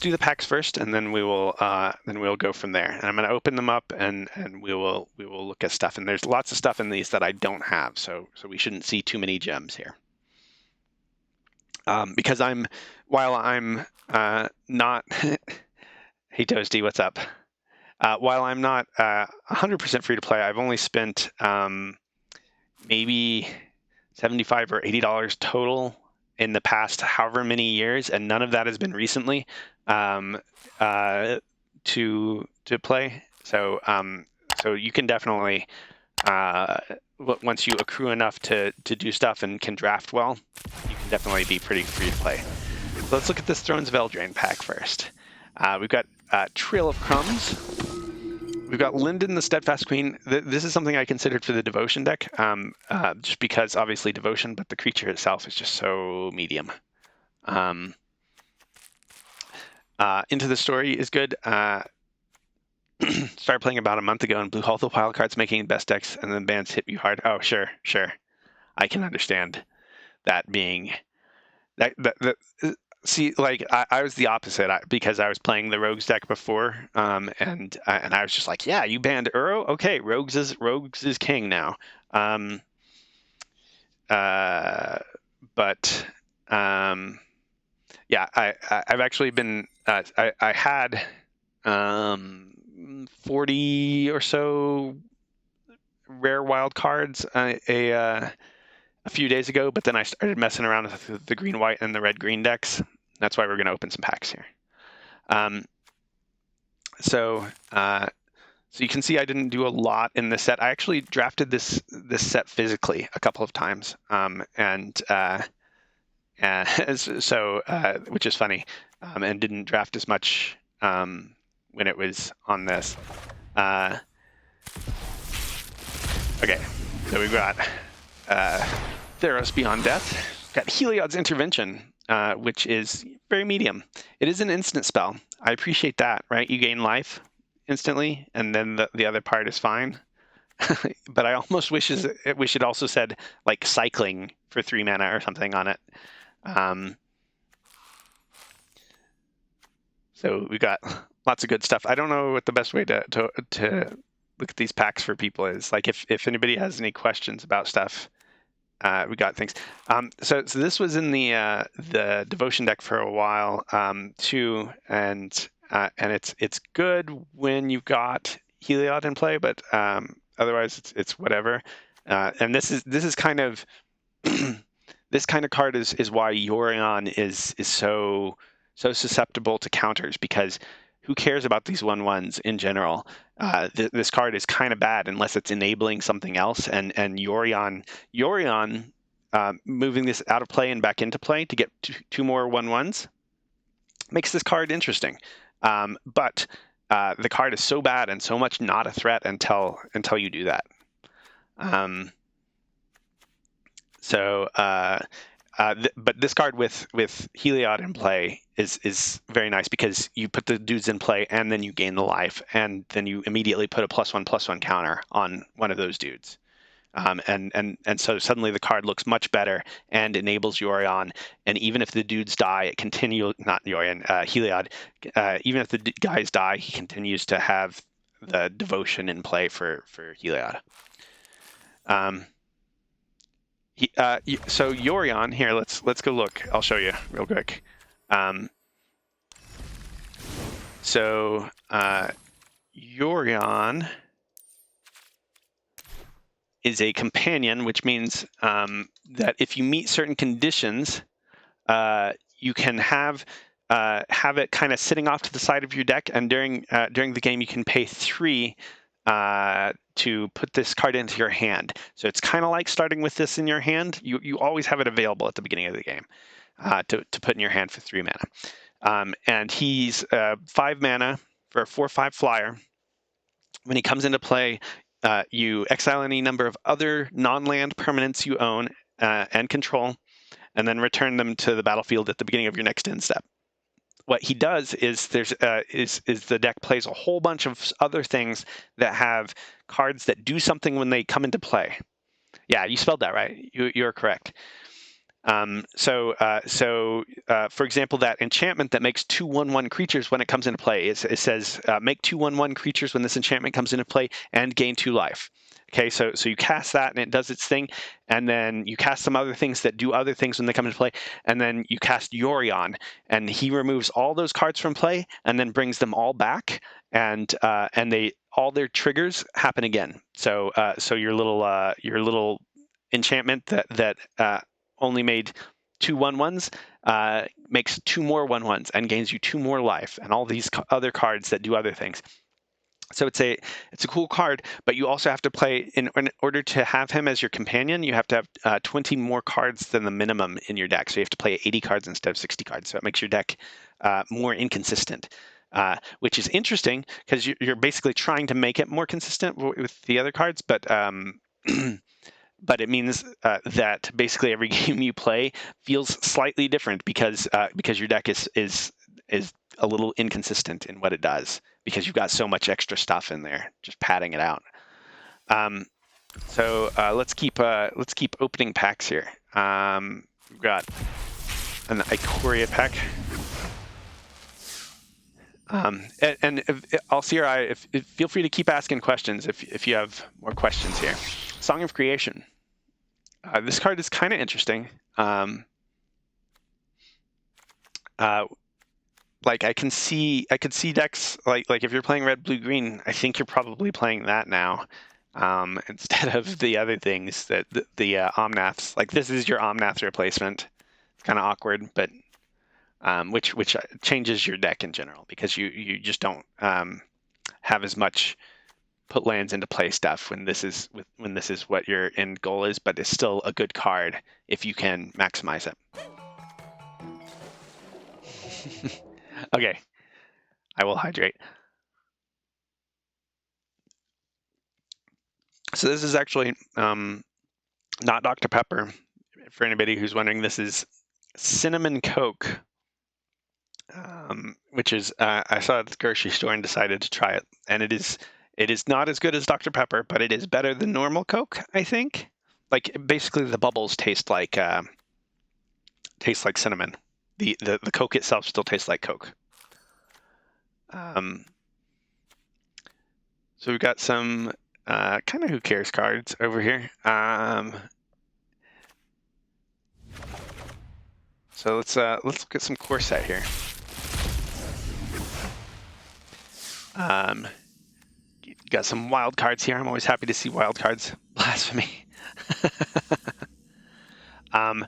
do the packs first, and then we'll go from there. And I'm going to open them up, and we will look at stuff. And there's lots of stuff in these that I don't have, so we shouldn't see too many gems here. Because while I'm not, hey Toasty, what's up? While I'm not 100% free to play, I've only spent maybe $75 or $80 total in the past however many years, and none of that has been recently to play. So you can definitely once you accrue enough to do stuff and can draft well, you can definitely be pretty free to play. So let's look at this Thrones of Eldraine pack first. We've got Trail of Crumbs. We've got Linden, the Steadfast Queen. This is something I considered for the Devotion deck, just because obviously Devotion, but the creature itself is just so medium. Into the Story is good. Started playing about a month ago and blew all the wild cards, making best decks, and then bans hit you hard. Oh, sure. I can understand that being that. See, like I was the opposite because I was playing the Rogues deck before, and I was just like, yeah, you banned Uro, okay, Rogues is king now. But yeah, I've actually been I had 40 or so rare wild cards a few days ago, but then I started messing around with the green, white, and the red, green decks. That's why we're going to open some packs here. So you can see I didn't do a lot in this set. I actually drafted this set physically a couple of times, which is funny, and didn't draft as much when it was on this. Okay, so we've got Theros Beyond Death. Got Heliod's Intervention, which is very medium. It is an instant spell. I appreciate that, right? You gain life instantly, and then the other part is fine. But I almost wish it also said like cycling for 3 mana or something on it. So we got lots of good stuff. I don't know what the best way to look at these packs for people is. Like if anybody has any questions about stuff, we got things. So this was in the Devotion deck for a while too, and it's good when you've got Heliod in play, but otherwise it's whatever. And this is kind of this kind of card is why Yorion is so susceptible to counters, because who cares about these 1/1s in general? This card is kind of bad unless it's enabling something else, and Yorion moving this out of play and back into play to get two more 1/1s makes this card interesting. But the card is so bad and so much not a threat until you do that. But this card with Heliod in play is very nice, because you put the dudes in play and then you gain the life, and then you immediately put a +1/+1 counter on one of those dudes. And so suddenly the card looks much better and enables Yorion. And even if the dudes die, it continues, not Yorion, Heliod. Even if the guys die, he continues to have the Devotion in play for Heliod. So Yorion here, let's go look. I'll show you real quick. So Yorion is a companion, which means that if you meet certain conditions, you can have it kind of sitting off to the side of your deck, and during the game you can pay 3 to put this card into your hand. So it's kind of like starting with this in your hand. You always have it available at the beginning of the game to put in your hand for 3 mana. And he's 5 mana for a 4/5 flyer. When he comes into play, you exile any number of other non-land permanents you own and control, and then return them to the battlefield at the beginning of your next end step. What he does is the deck plays a whole bunch of other things that have cards that do something when they come into play. Yeah, you spelled that right. You're correct. For example, that enchantment that makes 2/1/1 creatures when it comes into play, it says make 2/1/1 creatures when this enchantment comes into play and gain 2 life. Okay, so you cast that and it does its thing, and then you cast some other things that do other things when they come into play, and then you cast Yorion, and he removes all those cards from play and then brings them all back, and they all their triggers happen again. So your little enchantment that only made 2/1/1s makes 2 more 1/1s and gains you 2 more life, and all these other cards that do other things. So it's a cool card, but you also have to play in order to have him as your companion. You have to have 20 more cards than the minimum in your deck. So you have to play 80 cards instead of 60 cards. So it makes your deck more inconsistent, which is interesting because you're basically trying to make it more consistent with the other cards, but but it means that basically every game you play feels slightly different because your deck is a little inconsistent in what it does because you've got so much extra stuff in there, just padding it out. So let's keep opening packs here. We've got an Ikoria pack. And I'll see your eye. Feel free to keep asking questions if you have more questions here. Song of Creation. This card is kind of interesting. Like I could see decks like if you're playing red, blue, green. I think you're probably playing that now instead of the other things that the Omnaths. Like this is your Omnath replacement. It's kind of awkward, but which changes your deck in general because you just don't have as much put lands into play stuff when this is what your end goal is, but it's still a good card if you can maximize it. Okay, I will hydrate. So this is actually not Dr. Pepper. For anybody who's wondering, this is Cinnamon Coke, which is I saw it at the grocery store and decided to try it, and it is not as good as Dr. Pepper, but it is better than normal Coke, I think. Like basically the bubbles taste like cinnamon. The Coke itself still tastes like Coke. So we've got some kind of who cares cards over here. So let's look at some core set here. Got some wild cards here. I'm always happy to see wild cards. Blasphemy. But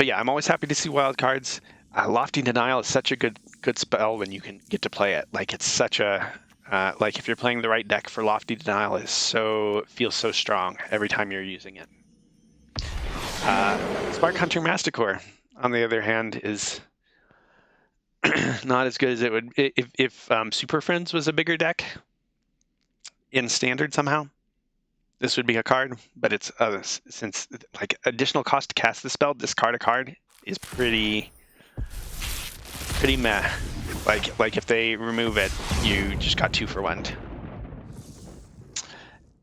yeah, I'm always happy to see wild cards. Lofty Denial is such a good spell when you can get to play it. Like it's such a like if you're playing the right deck for Lofty Denial, feels so strong every time you're using it. Spark Hunter Masticore, on the other hand, is not as good as it would if Super Friends was a bigger deck in Standard somehow. This would be a card, but it's since like additional cost to cast the spell, discard a card is pretty meh. Like if they remove it, you just got 2 for 1.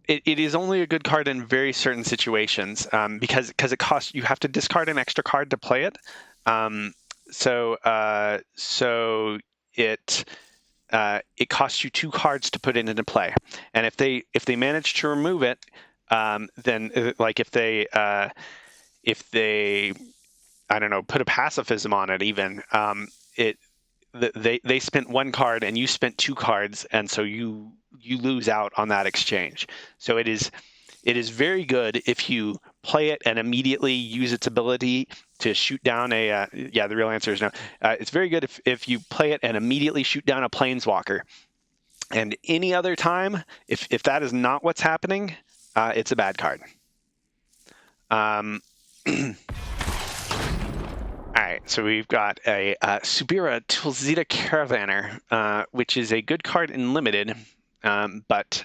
It is only a good card in very certain situations because it costs, you have to discard an extra card to play it. So it costs you 2 cards to put it into play, and if they manage to remove it, then like if they I don't know, put a pacifism on it even, they spent 1 card and you spent 2 cards, and so you lose out on that exchange. So it is very good if you play it and immediately use its ability to shoot down a the real answer is no. It's very good if you play it and immediately shoot down a planeswalker. And any other time, if that is not what's happening, it's a bad card. All right, so we've got a Subira Tulzita Caravaner, which is a good card in Limited, but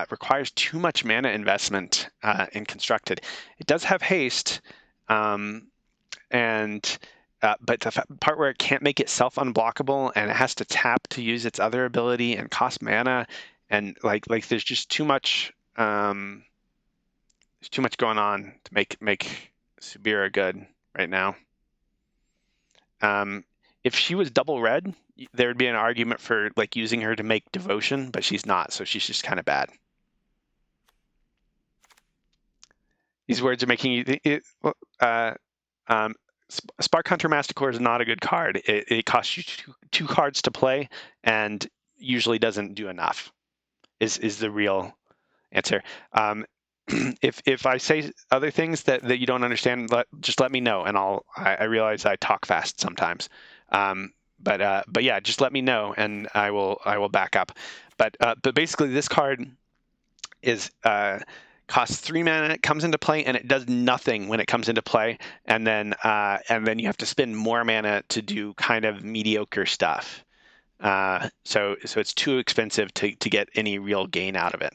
requires too much mana investment in Constructed. It does have haste, but the part where it can't make itself unblockable and it has to tap to use its other ability and cost mana, and like there's just too much There's too much going on to make Subira good right now. If she was double red, there would be an argument for like using her to make devotion, but she's not, so she's just kind of bad. These words are making you. Spark Hunter Masticore is not a good card. It costs you two cards to play, and usually doesn't do enough. Is the real answer. If I say other things that you don't understand, just let me know, and I realize I talk fast sometimes. But yeah, just let me know, and I will back up. But basically, this card is costs 3 mana. It comes into play, and it does nothing when it comes into play, and then you have to spend more mana to do kind of mediocre stuff. So it's too expensive to get any real gain out of it.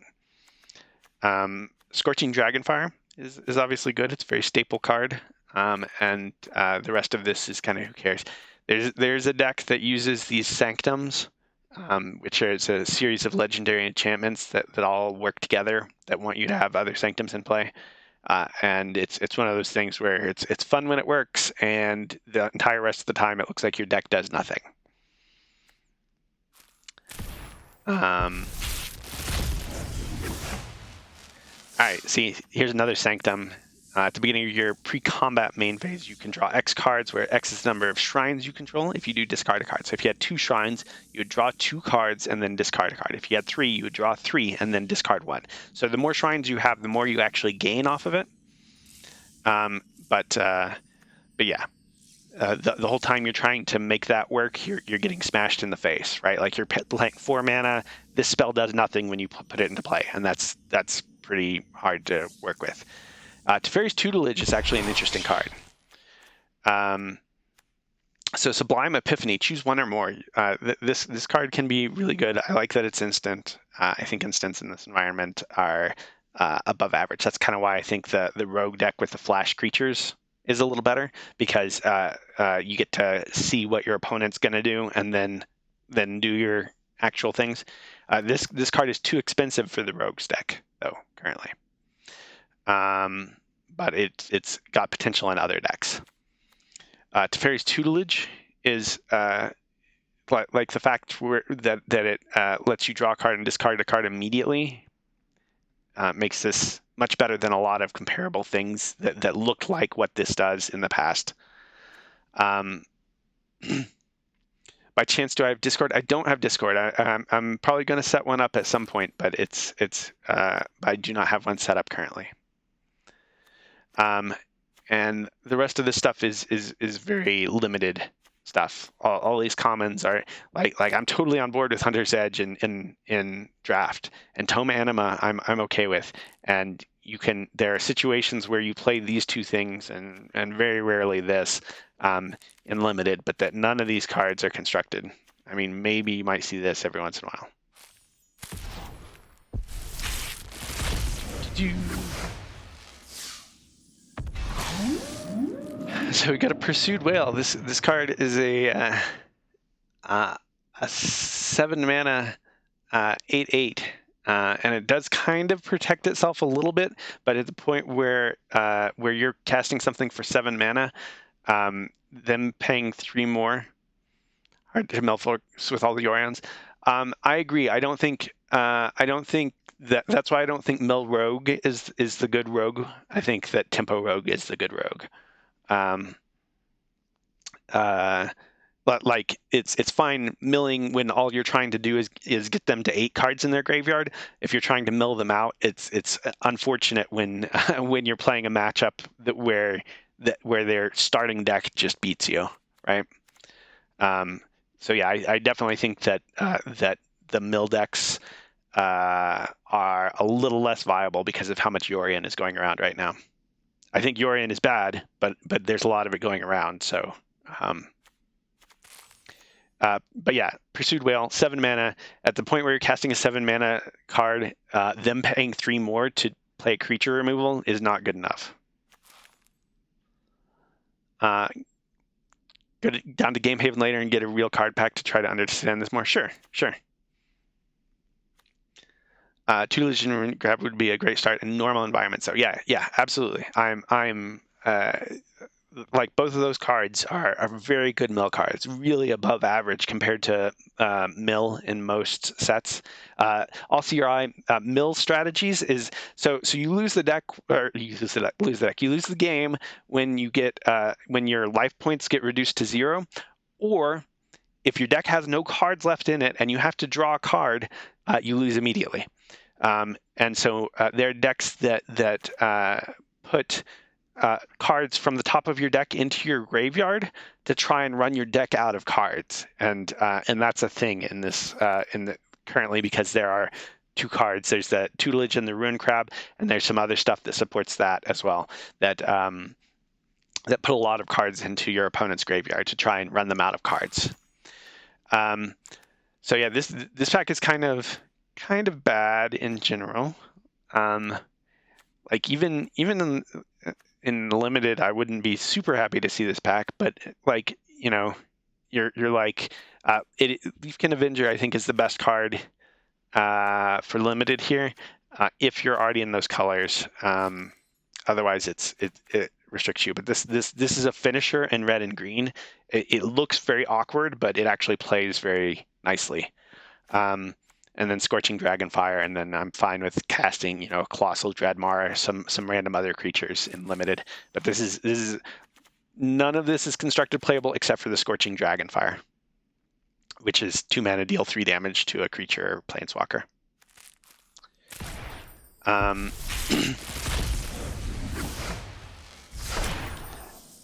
Scorching Dragonfire is obviously good. It's a very staple card, and the rest of this is kind of who cares. There's a deck that uses these Sanctums, which is a series of legendary enchantments that all work together that want you to have other Sanctums in play. And it's one of those things where it's fun when it works, and the entire rest of the time it looks like your deck does nothing. All right, see, here's another Sanctum. At the beginning of your pre-combat main phase, you can draw X cards, where X is the number of shrines you control. If you do, discard a card. So if you had 2 shrines, you would draw 2 cards and then discard a card. If you had 3, you would draw 3 and then discard 1. So the more shrines you have, the more you actually gain off of it. But yeah. The whole time you're trying to make that work, you're getting smashed in the face, right? Like you're playing 4 mana. This spell does nothing when you put it into play, and that's pretty hard to work with. Teferi's Tutelage is actually an interesting card. So Sublime Epiphany, choose one or more. This card can be really good. I like that it's instant. I think instants in this environment are above average. That's kind of why I think the rogue deck with the flash creatures is a little better, because you get to see what your opponent's going to do and then do your actual things. This card is too expensive for the rogues deck, though, currently. But it's got potential in other decks. Teferi's Tutelage is like the fact that it lets you draw a card and discard a card immediately. Makes this much better than a lot of comparable things that looked like what this does in the past. By chance, do I have Discord? I don't have Discord. I'm probably going to set one up at some point, but I do not have one set up currently. And the rest of this stuff is very limited stuff. All these commons are like I'm totally on board with Hunter's Edge in draft, and Tome Anima I'm okay with. And there are situations where you play these two things and very rarely this in limited, but that none of these cards are constructed. I mean, maybe you might see this every once in a while. So we got a Pursued Whale. This card is a 7 mana 8/8, and it does kind of protect itself a little bit, but at the point where you're casting something for 7 mana, them paying 3 more hard to Melfort with all the Yorions. I agree. I don't think that's why I don't think Mill Rogue is the good rogue. I think that Tempo Rogue is the good rogue. But like it's fine milling when all you're trying to do is get them to 8 cards in their graveyard. If you're trying to mill them out, it's unfortunate when when you're playing a matchup where their starting deck just beats you, right? So yeah, I definitely think that that the mill decks are a little less viable because of how much Yorion is going around right now. I think Yorion is bad, but there's a lot of it going around. So, but yeah, Pursued Whale, 7 mana. At the point where you're casting a 7 mana card, them paying 3 more to play creature removal is not good enough. Go down to Game Haven later and get a real card pack to try to understand this more. Sure. tutelage and rune grab would be a great start in normal environment. So yeah, absolutely. I'm like both of those cards are very good mill cards, really above average compared to mill in most sets. Also, your eye mill strategies is so you lose the deck, or you lose the deck. You lose the game when you get when your life points get reduced to 0, or if your deck has no cards left in it and you have to draw a card, you lose immediately. And so there are decks that put cards from the top of your deck into your graveyard to try and run your deck out of cards, and that's a thing in this currently, because there are 2 cards. There's the tutelage and the ruin crab, and there's some other stuff that supports that as well. That that put a lot of cards into your opponent's graveyard to try and run them out of cards. So yeah, this pack is kind of bad in general. Like even in limited, I wouldn't be super happy to see this pack, but like, you know, you're like Leafkin Avenger, I think, is the best card for limited here, if you're already in those colors. Otherwise, it restricts you. But this is a finisher in red and green. It looks very awkward, but it actually plays very nicely. And then Scorching Dragonfire, and then I'm fine with casting, you know, Colossal Dreadmar, some random other creatures in limited. But this is none of this is constructed playable except for the Scorching Dragonfire, which is 2 mana, deal 3 damage to a creature or planeswalker.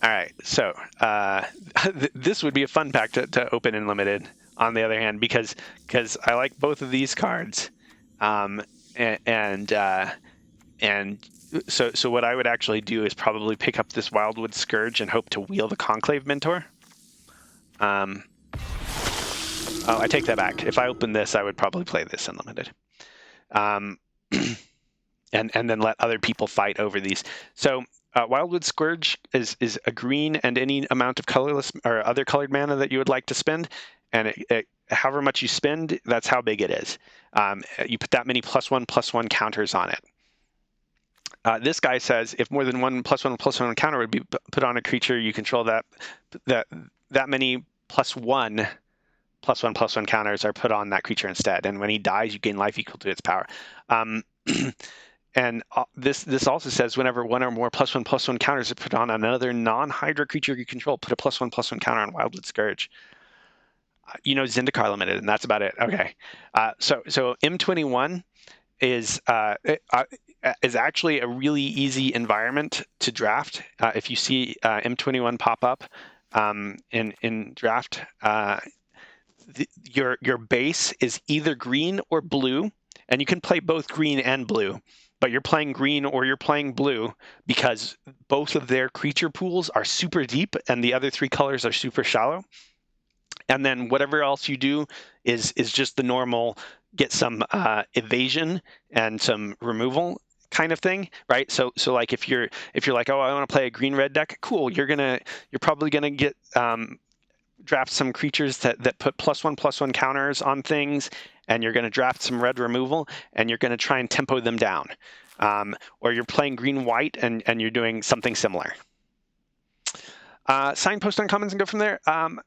All right, so this would be a fun pack to open in limited. On the other hand, because I like both of these cards, and so what I would actually do is probably pick up this Wildwood Scourge and hope to wheel the Conclave Mentor. Oh, I take that back. If I open this, I would probably play this in limited, and then let other people fight over these. So. Wildwood Scourge is a green and any amount of colorless or other colored mana that you would like to spend, and however much you spend, that's how big it is. You put that many +1/+1 counters on it. This guy says if more than one +1/+1 counter would be put on a creature you control, that many +1/+1 counters are put on that creature instead, and when he dies, you gain life equal to its power. And this also says whenever one or more +1/+1 counters are put on another non-Hydra creature you control, put a +1/+1 counter on Wildwood Scourge. You know, Zendikar limited, and that's about it. Okay, so M21 is actually a really easy environment to draft. If you see M21 pop up in draft, your base is either green or blue, and you can play both green and blue. But you're playing green or you're playing blue because both of their creature pools are super deep and the other 3 colors are super shallow. And then whatever else you do is just the normal, get some evasion and some removal kind of thing, right? So like if you're like, oh, I want to play a green-red deck, cool. You're probably gonna get draft some creatures that put +1/+1 counters on things, and you're going to draft some red removal, and you're going to try and tempo them down. Or you're playing green-white, and you're doing something similar. Signpost uncommons and go from there.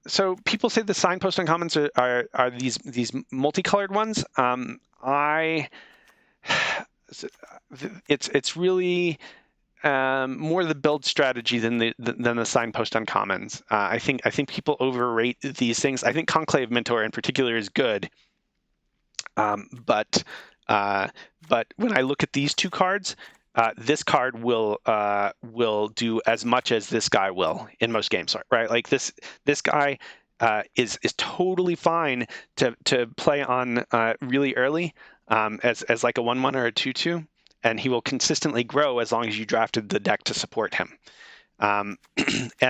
So people say the signpost uncommons are these multicolored ones. It's really more the build strategy than the signpost uncommons. I think people overrate these things. I think Conclave Mentor in particular is good, but when I look at these 2 cards, this card will do as much as this guy will in most games, right? Like this guy is totally fine to play on really early as like a 1/1 or a 2/2. And he will consistently grow as long as you drafted the deck to support him. And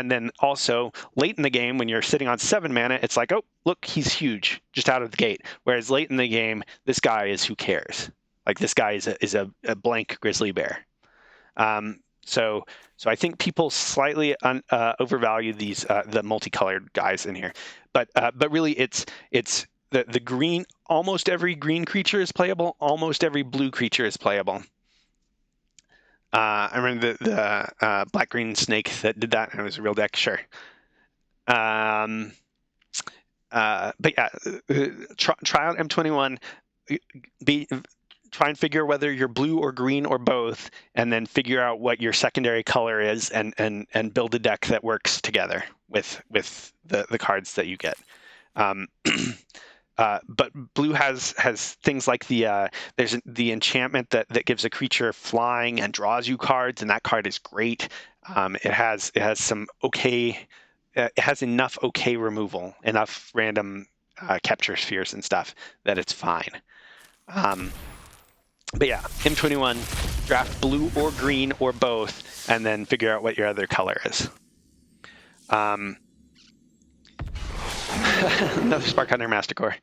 then also late in the game, when you're sitting on 7 mana, it's like, oh, look, he's huge just out of the gate. Whereas late in the game, this guy is who cares. Like this guy is a blank grizzly bear. So I think people slightly overvalue these the multicolored guys in here. But really, it's the green, almost every green creature is playable. Almost every blue creature is playable. I remember the black green snake that did that, and it was a real deck. Sure. But yeah, try out M21. Try and figure whether you're blue or green or both, and then figure out what your secondary color is, and build a deck that works together with the cards that you get. But blue has things like there's the enchantment that gives a creature flying and draws you cards, and that card is great. It has some okay. It has enough okay removal, enough random capture spheres and stuff that it's fine. But yeah, M21, draft blue or green or both, and then figure out what your other color is. Another Spark Hunter Mastercore.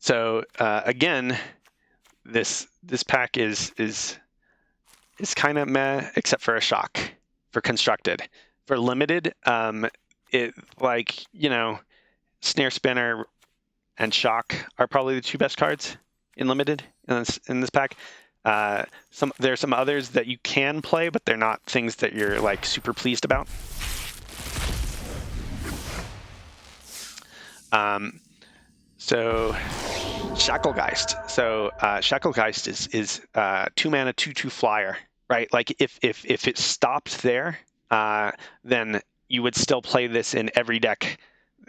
So again, this pack is kind of meh, except for a shock for constructed. For limited, it Snare Spinner and Shock are probably the two best cards in limited in this pack. There are some others that you can play, but they're not things that you're like super pleased about. So Shacklegeist. So Shacklegeist is 2-mana 2/2 flyer, right? Like if it stopped there, then you would still play this in every deck,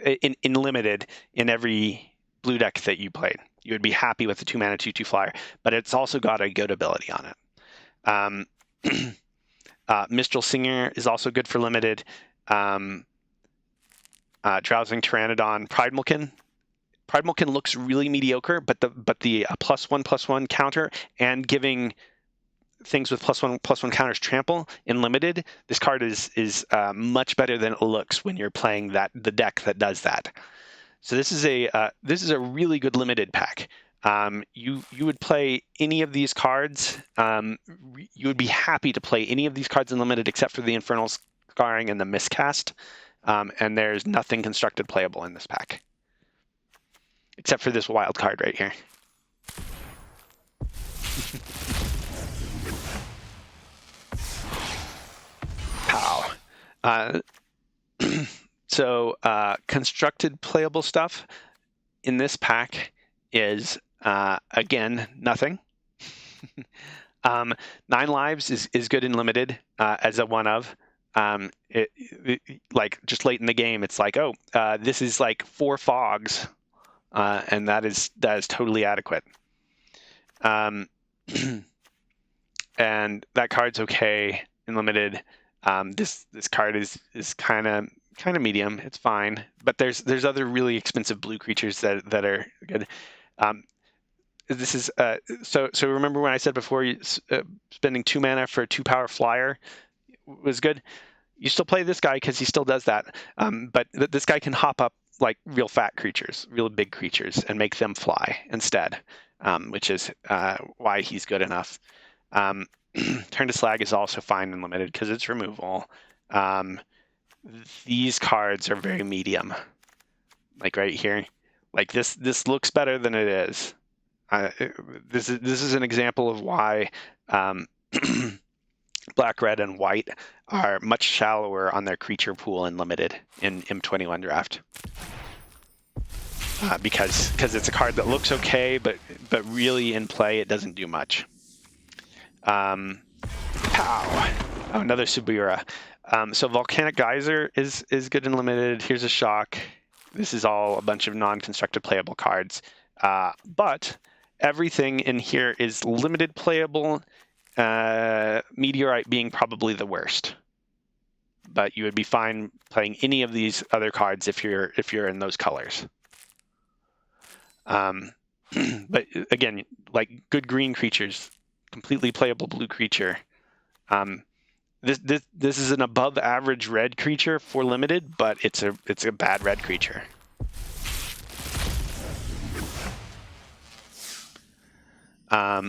in limited, in every blue deck that you played. You would be happy with the 2-mana 2/2 flyer, but it's also got a good ability on it. Mistral Singer is also good for limited. Drowsing Pteranodon, Pridemalkin looks really mediocre, but the +1/+1 counter and giving things with +1/+1 counters trample in limited, this card is much better than it looks when you're playing the deck that does that. So this is a really good limited pack. You would play any of these cards. You would be happy to play any of these cards in limited except for the Infernal Scarring and the Miscast. And there's nothing constructed playable in this pack, except for this wild card right here. Pow. So constructed playable stuff in this pack is, again, nothing. 9 lives is good and limited as a one of. Like just late in the game, it's like, oh, this is like 4 fogs, and that is totally adequate. And that card's okay in limited. This card is kind of medium. It's fine, but there's other really expensive blue creatures that are good. This is so remember when I said before, spending 2 mana for a 2-power flyer was good. You still play this guy because he still does that, but this guy can hop up like real fat creatures, real big creatures, and make them fly instead, which is why he's good enough. Turn to Slag is also fine and limited because it's removal. These cards are very medium, like right here. Like this looks better than it is. This is an example of why black, red, and white are much shallower on their creature pool in limited in M21 draft. Because it's a card that looks okay, but really in play it doesn't do much. Pow! Oh, another Subura. So Volcanic Geyser is good and limited. Here's a Shock. This is all a bunch of non-constructed playable cards. But everything in here is limited playable, Meteorite being probably the worst. But you would be fine playing any of these other cards if you're in those colors. But again, like good green creatures, completely playable blue creature. This is an above average red creature for limited, but it's a bad red creature.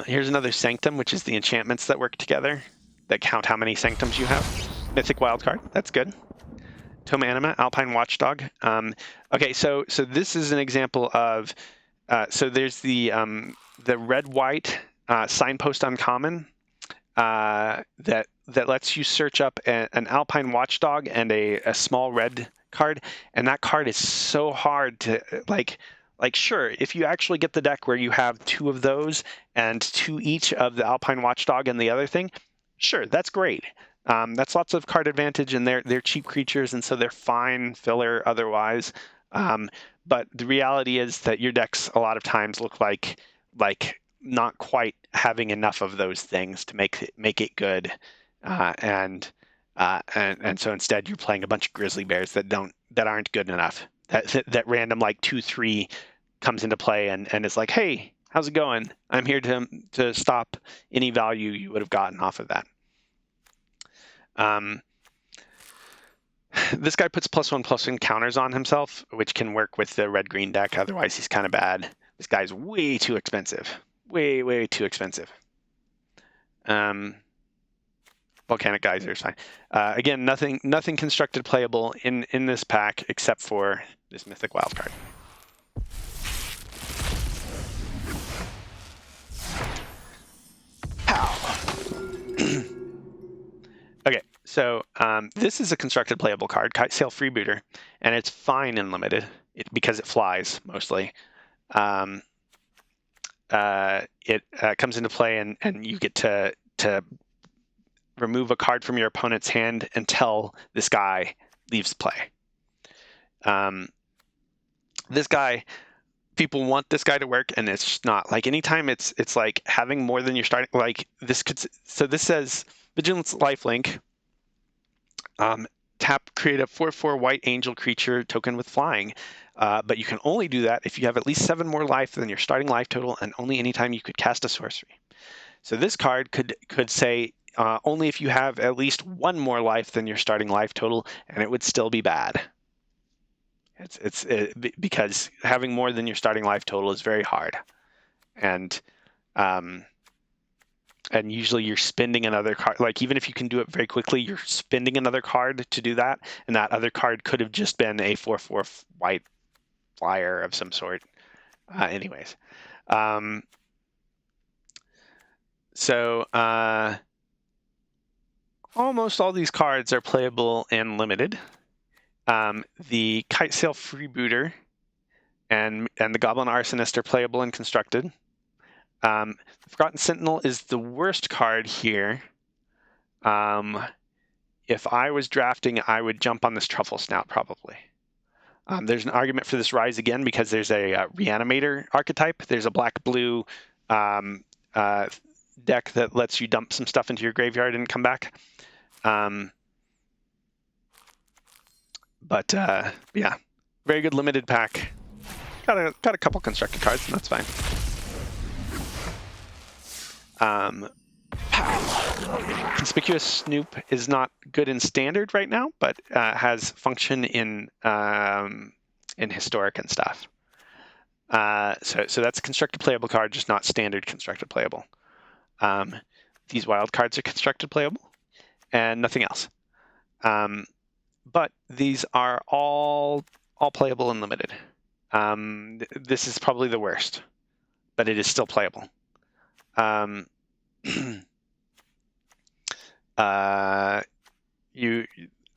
Here's another Sanctum, which is the enchantments that work together that count how many Sanctums you have. Mythic Wildcard, that's good. Toma Anima, Alpine Watchdog. Okay, so this is an example of so there's the red-white signpost uncommon that lets you search up an Alpine Watchdog and a small red card, and that card is so hard to like. Sure, if you actually get the deck where you have 2 of those and 2 each of the Alpine Watchdog and the other thing, sure, that's great. That's lots of card advantage, and they're cheap creatures, and so they're fine filler otherwise. But the reality is that your decks a lot of times look like not quite having enough of those things to make it good, and so instead you're playing a bunch of grizzly bears that aren't good enough. That random like 2/3 comes into play and is like, hey, how's it going? I'm here to stop any value you would have gotten off of that. This guy puts +1/+1 counters on himself, which can work with the red-green deck. Otherwise, he's kind of bad. This guy's way too expensive. Way too expensive. Volcanic Geyser is fine. Again, nothing constructed playable in this pack except for this Mythic Wildcard. Okay, so this is a constructed playable card, Kitesail Freebooter, and it's fine in limited because it flies mostly. It comes into play, and you get to remove a card from your opponent's hand until this guy leaves play. This guy, people want this guy to work, and it's just not. Like anytime it's like having more than you're starting. Like this could. So this says Vigilance Lifelink. Tap, create a 4/4 white angel creature token with flying. But you can only do that if you have at least 7 more life than your starting life total, and only anytime you could cast a sorcery. So this card could say only if you have at least 1 more life than your starting life total, and it would still be bad. It's because having more than your starting life total is very hard, and usually you're spending another card. Like even if you can do it very quickly, you're spending another card to do that, and that other card could have just been a 4/4 white flyer of some sort. Anyways, so almost all these cards are playable and limited. The Kitesail Freebooter and the Goblin Arsonist are playable and constructed. Forgotten Sentinel is the worst card here. If I was drafting, I would jump on this Truffle Snout probably. There's an argument for this Rise Again because there's a Reanimator archetype. There's a black-blue deck that lets you dump some stuff into your graveyard and come back. But yeah, very good limited pack. Got a couple constructed cards, and that's fine. Conspicuous Snoop is not good in standard right now, but has function in historic and stuff. So that's a constructed playable card, just not standard constructed playable. These wild cards are constructed playable, and nothing else. But these are all playable and limited. This is probably the worst, but it is still playable.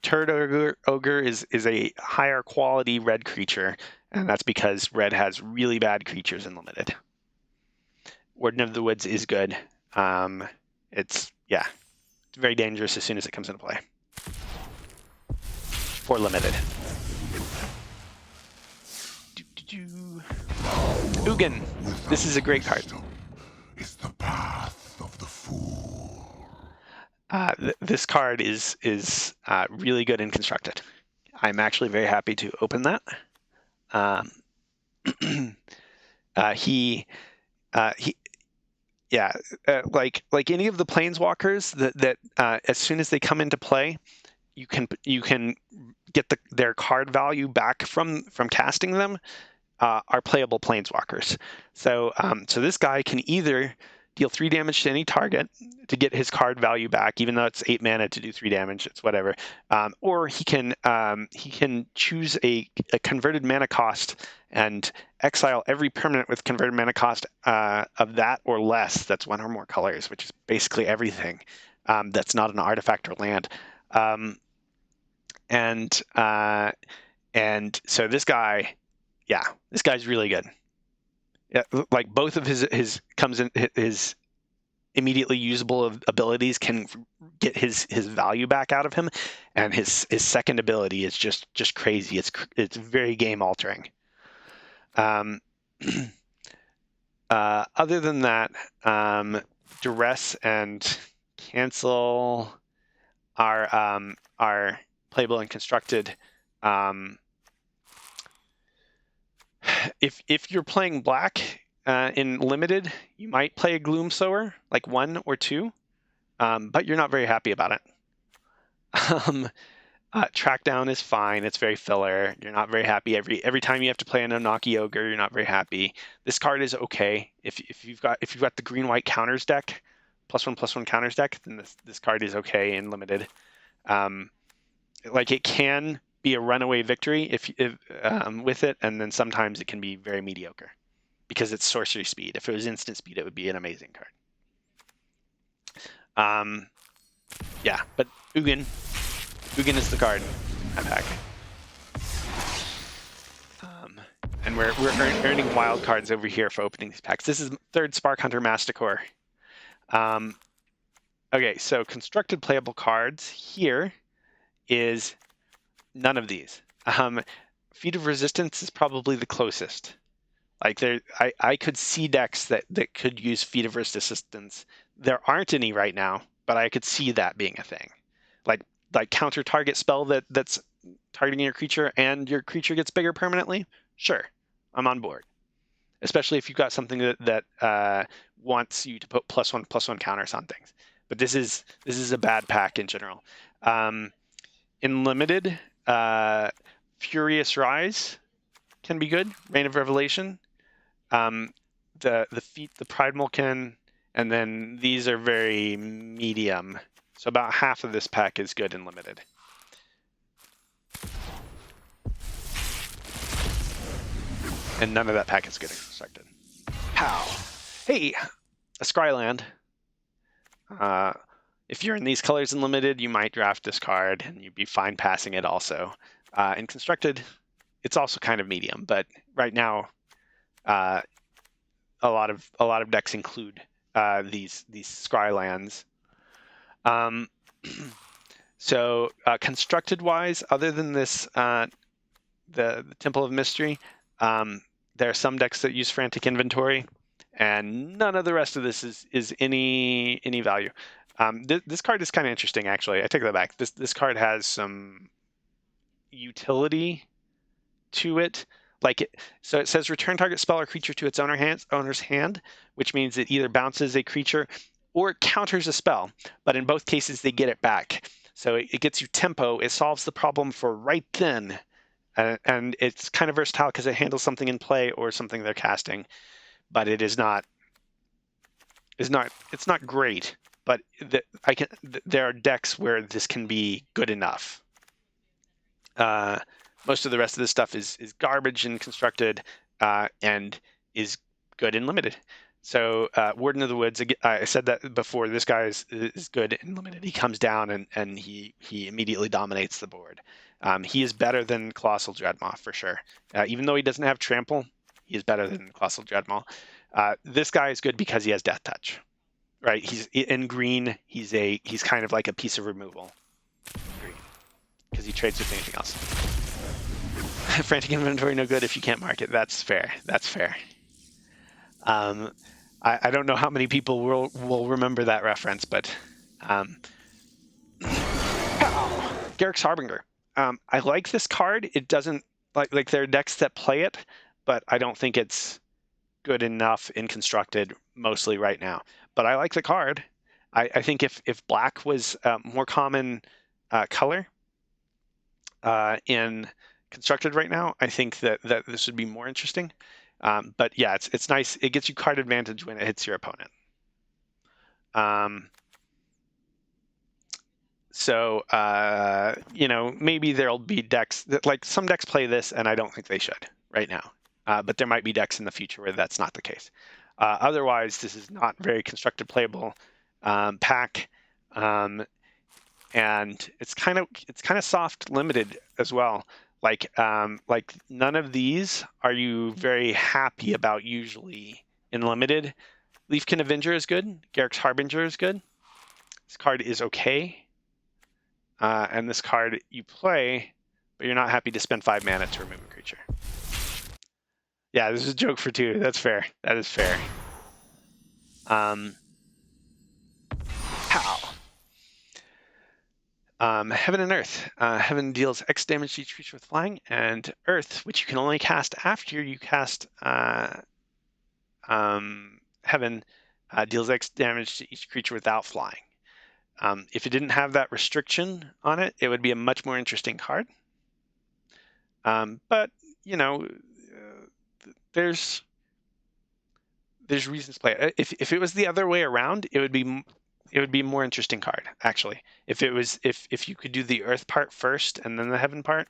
Turd Ogre is a higher quality red creature, and that's because red has really bad creatures in limited. Warden of the Woods is good. It's very dangerous as soon as it comes into play. For limited. Ugin. This is a great card. Is the path of the fool. This card is really good and constructed. I'm actually very happy to open that. Like any of the planeswalkers that as soon as they come into play, you can get their card value back from casting them, are playable planeswalkers. So this guy can either deal 3 damage to any target to get his card value back, even though it's 8 mana to do 3 damage. It's whatever. Or he can choose a converted mana cost and exile every permanent with converted mana cost of that or less. That's 1 or more colors, which is basically everything that's not an artifact or land. And so this guy, yeah, this guy's really good. Yeah, like both of his immediately usable abilities can get his value back out of him, and his second ability is just crazy. It's very game altering. Other than that, duress and cancel are playable and constructed. If you're playing black in limited, you might play a Gloom Sower, like 1 or 2, but you're not very happy about it. Track down is fine. It's very filler. You're not very happy. Every time you have to play an Onaki Ogre, you're not very happy. This card is okay. If you've got the green-white counters deck, +1/+1 counters deck, then this card is okay in limited. Like it can be a runaway victory if with it, and then sometimes it can be very mediocre because it's sorcery speed. If it was instant speed, it would be an amazing card. Yeah, but Ugin is the card in that pack. And we're earning wild cards over here for opening these packs. This is 3rd Spark Hunter Masticore. Okay, so constructed playable cards here is none of these. Feat of Resistance is probably the closest. Like I could see decks that could use Feat of Resistance. There aren't any right now, but I could see that being a thing. Like counter target spell that's targeting your creature and your creature gets bigger permanently. Sure, I'm on board. Especially if you've got something that wants you to put +1/+1 counters on things. But this is a bad pack in general. In limited, Furious Rise can be good. Reign of Revelation. The feat, the Pride Mulkin, and then these are very medium. So about half of this pack is good and limited. And none of that pack is good and constructed. Pow! Hey, a Scryland. If you're in these colors in limited, you might draft this card, and you'd be fine passing it also. In constructed, it's also kind of medium, but right now, a lot of decks include these Scrylands. So constructed wise, other than this, the Temple of Mystery, there are some decks that use Frantic Inventory, and none of the rest of this is any value. This card is kind of interesting, actually. I take that back. This card has some utility to it. So it says return target spell or creature to its owner's hand, which means it either bounces a creature or it counters a spell. But in both cases, they get it back. So it gets you tempo. It solves the problem for right then. And it's kind of versatile because it handles something in play or something they're casting. But it is not. It's not great. But there are decks where this can be good enough. Most of the rest of this stuff is garbage and constructed, and is good and limited. So Warden of the Woods, I said that before. This guy is good and limited. He comes down and he immediately dominates the board. He is better than Colossal Dreadmaw for sure. Even though he doesn't have Trample, he is better than Colossal Dreadmaw. This guy is good because he has Death Touch, right? He's in green. He's kind of like a piece of removal, green, because he trades with anything else. Frantic Inventory no good if you can't mark it. That's fair. I don't know how many people will remember that reference, but Garrick's Harbinger. I like this card. It doesn't like there are decks that play it, but I don't think it's good enough in constructed mostly right now. But I like the card. I think if black was more common color in constructed right now, I think that this would be more interesting. But yeah, it's nice. It gets you card advantage when it hits your opponent. So maybe there'll be decks that, like, some decks play this, and I don't think they should right now. But there might be decks in the future where that's not the case. Otherwise, this is not very constructed playable pack, and it's kind of soft limited as well. Like none of these are you very happy about usually in limited. Leafkin Avenger is good. Garrick's Harbinger is good. This card is okay. And this card you play, but you're not happy to spend 5 mana to remove a creature. Yeah, this is a joke for 2. That's fair. That is fair. How? Heaven and Earth. Heaven deals X damage to each creature with flying, and Earth, which you can only cast after you cast Heaven, deals X damage to each creature without flying. If it didn't have that restriction on it, it would be a much more interesting card. But there's reasons to play it. If it was the other way around, it would be a more interesting card, actually. If you could do the Earth part first and then the Heaven part,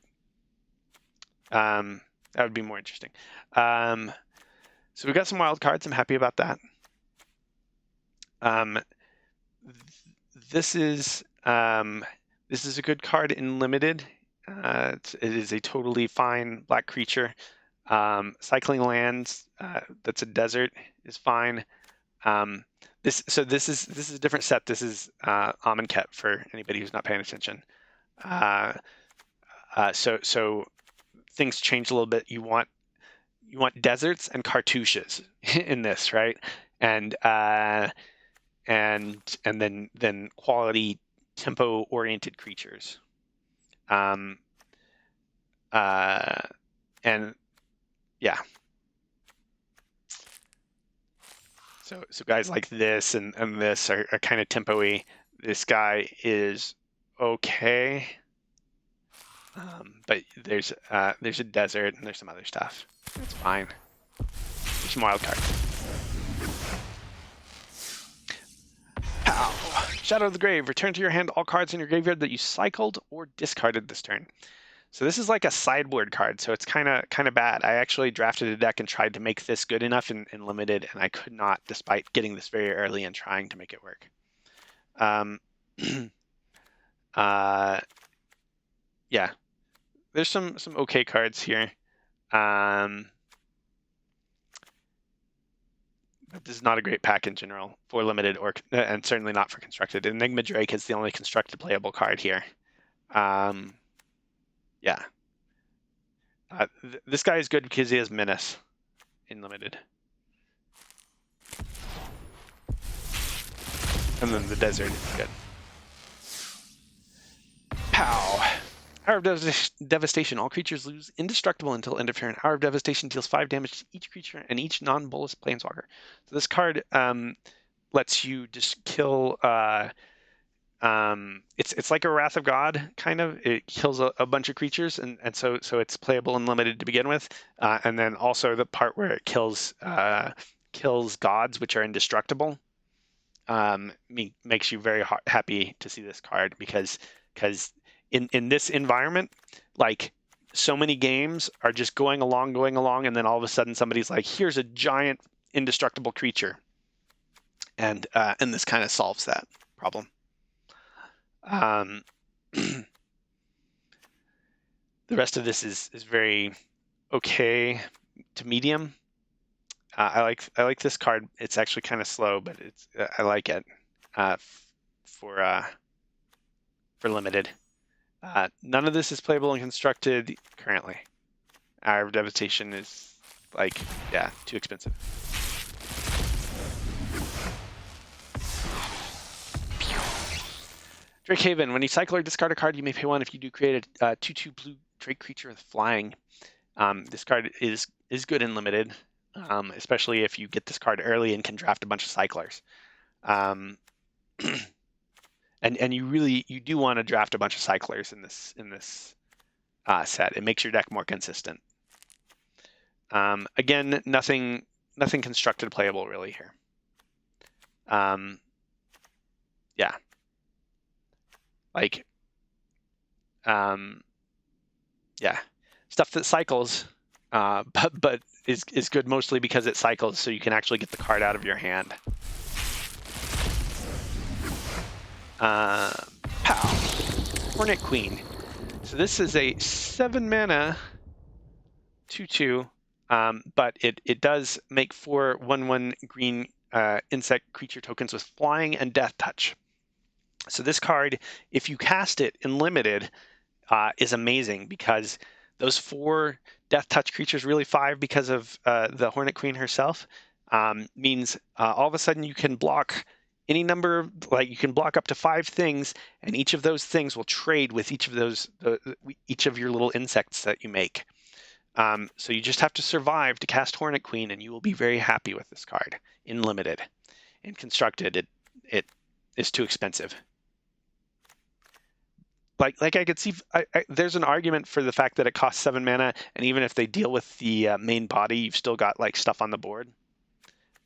that would be more interesting. So we got some wild cards. I'm happy about that. This is a good card in limited. It is a totally fine black creature. Cycling lands, that's a desert, is fine. This is a different set. This is Amonkhet for anybody who's not paying attention. So things change a little bit. You want deserts and cartouches in this, right? And then quality tempo oriented creatures. And yeah. So guys like this and this are kind of tempo-y. This guy is okay. But there's a desert and there's some other stuff. It's fine. There's some wild cards. Pow! Shadow of the Grave. Return to your hand all cards in your graveyard that you cycled or discarded this turn. So this is like a sideboard card, so it's kind of bad. I actually drafted a deck and tried to make this good enough in limited, and I could not, despite getting this very early and trying to make it work. Yeah, there's some okay cards here. But this is not a great pack in general for limited, and certainly not for constructed. Enigma Drake is the only constructed playable card here. Yeah. This guy is good because he has Menace in limited. And then the desert is good. Pow! Hour of Devastation. All creatures lose indestructible until end of turn. Hour of Devastation deals 5 damage to each creature and each non-bolus planeswalker. So this card lets you just kill... it's like a Wrath of God, kind of. It kills a bunch of creatures, and so it's playable and limited to begin with. And then also the part where it kills gods, which are indestructible, makes you very happy to see this card, because in this environment, like, so many games are just going along, and then all of a sudden somebody's like, here's a giant indestructible creature, and this kind of solves that problem. The rest of this is very okay to medium. I like this card. It's actually kind of slow, but I like it for limited. None of this is playable and constructed currently. Hour of Devastation is too expensive. Drake Haven. When you cycle or discard a card, you may pay 1. If you do, create a 2/2 blue Drake creature with flying. This card is good in limited, especially if you get this card early and can draft a bunch of cyclers. And you do want to draft a bunch of cyclers in this set. It makes your deck more consistent. Again, nothing constructed playable really here. Yeah. Like, yeah, stuff that cycles, but is good mostly because it cycles, so you can actually get the card out of your hand. Pow, Hornet Queen. So this is a 7 mana 2/2, but it does make 4 1/1 green insect creature tokens with flying and death touch. So this card, if you cast it in limited, is amazing because those 4 death touch creatures, really 5 because of the Hornet Queen herself, means all of a sudden you can block any number, like you can block up to 5 things, and each of those things will trade with each of those, each of your little insects that you make. So you just have to survive to cast Hornet Queen, and you will be very happy with this card in limited. In constructed, it is too expensive. Like I could see, there's an argument for the fact that it costs 7 mana, and even if they deal with the main body, you've still got like stuff on the board.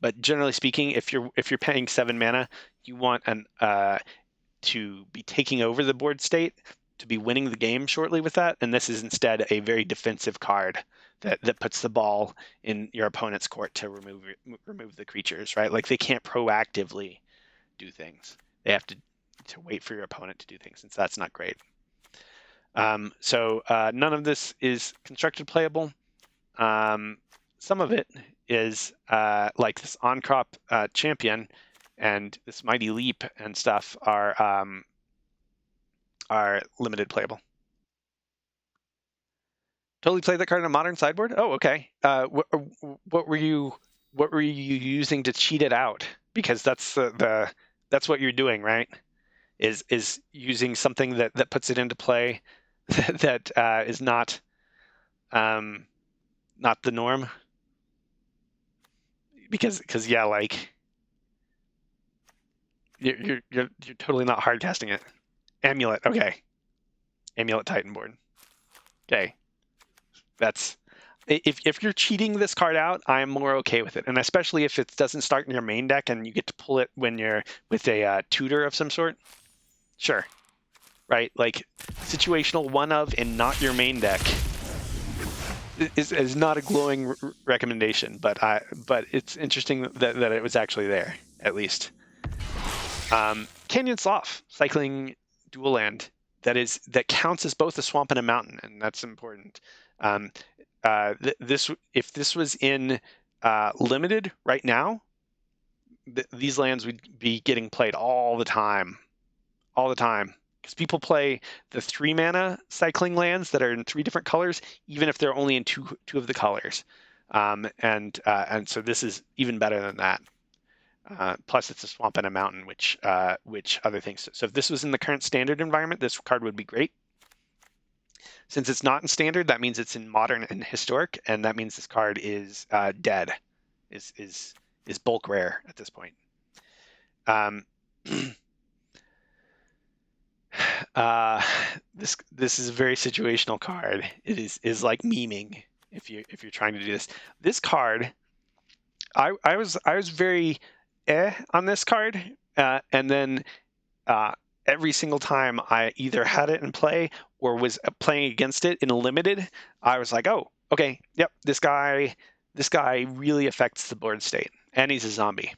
But generally speaking, if you're paying 7 mana, you want to be taking over the board state, to be winning the game shortly with that, and this is instead a very defensive card that puts the ball in your opponent's court to remove the creatures, right? Like they can't proactively do things; they have to wait for your opponent to do things, and so that's not great. So none of this is constructed playable. Some of it is like this on-crop champion and this mighty leap and stuff are limited playable. Totally played that card in a modern sideboard. Oh, okay. What were you using to cheat it out? Because that's that's what you're doing, right? Is using something that puts it into play that is not the norm. Because yeah, like you're totally not hard casting it. Amulet, okay. Amulet Titan board. Okay. That's if you're cheating this card out, I'm more okay with it, and especially if it doesn't start in your main deck and you get to pull it when you're with a tutor of some sort. Sure, right? Like situational one of and not your main deck is not a glowing recommendation, but it's interesting that it was actually there at least. Canyon Slough, cycling dual land that counts as both a swamp and a mountain, and that's important. If this was in limited right now, these lands would be getting played all the time, because people play the 3 mana cycling lands that are in 3 different colors, even if they're only in two of the colors, and so this is even better than that. Plus, it's a swamp and a mountain, which other things. So if this was in the current standard environment, this card would be great. Since it's not in standard, that means it's in modern and historic, and that means this card is dead, is bulk rare at this point. This is a very situational card. It is like memeing if you're trying to do this. This card, I was very on this card, and then every single time I either had it in play or was playing against it in a limited, I was like, oh, okay, yep, this guy really affects the board state, and he's a zombie.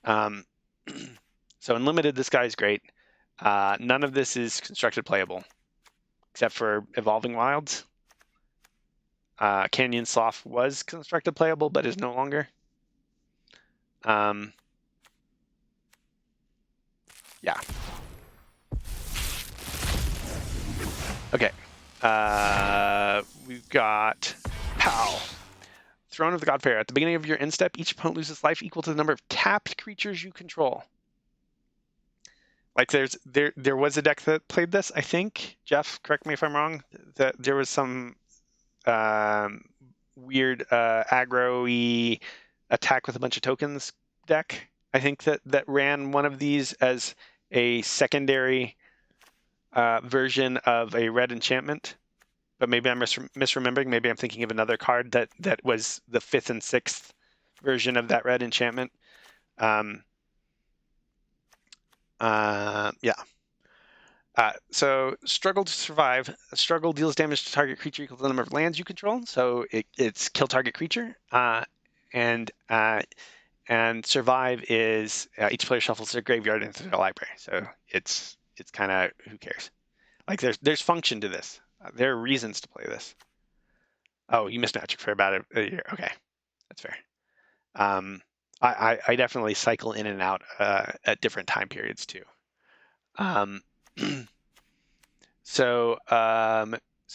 So in limited, this guy's great. None of this is constructed playable, except for Evolving Wilds. Canyon Slough was constructed playable, but is no longer. Yeah. Okay. We've got Pow. Throne of the God Pharaoh. At the beginning of your end step, each opponent loses life equal to the number of tapped creatures you control. Like there was a deck that played this, I think. Jeff, correct me if I'm wrong. That there was some weird aggro-y attack with a bunch of tokens deck, I think that ran one of these as a secondary version of a red enchantment. But maybe I'm misremembering. Maybe I'm thinking of another card that was the 5th and 6th version of that red enchantment. Yeah. So struggle to survive. Struggle deals damage to target creature equal to the number of lands you control. So it's kill target creature. And survive is each player shuffles their graveyard into their library. So it's kind of who cares. Like there's function to this. There are reasons to play this. Oh, you missed Magic for about a year. Okay, that's fair. I definitely cycle in and out at different time periods too. Um, so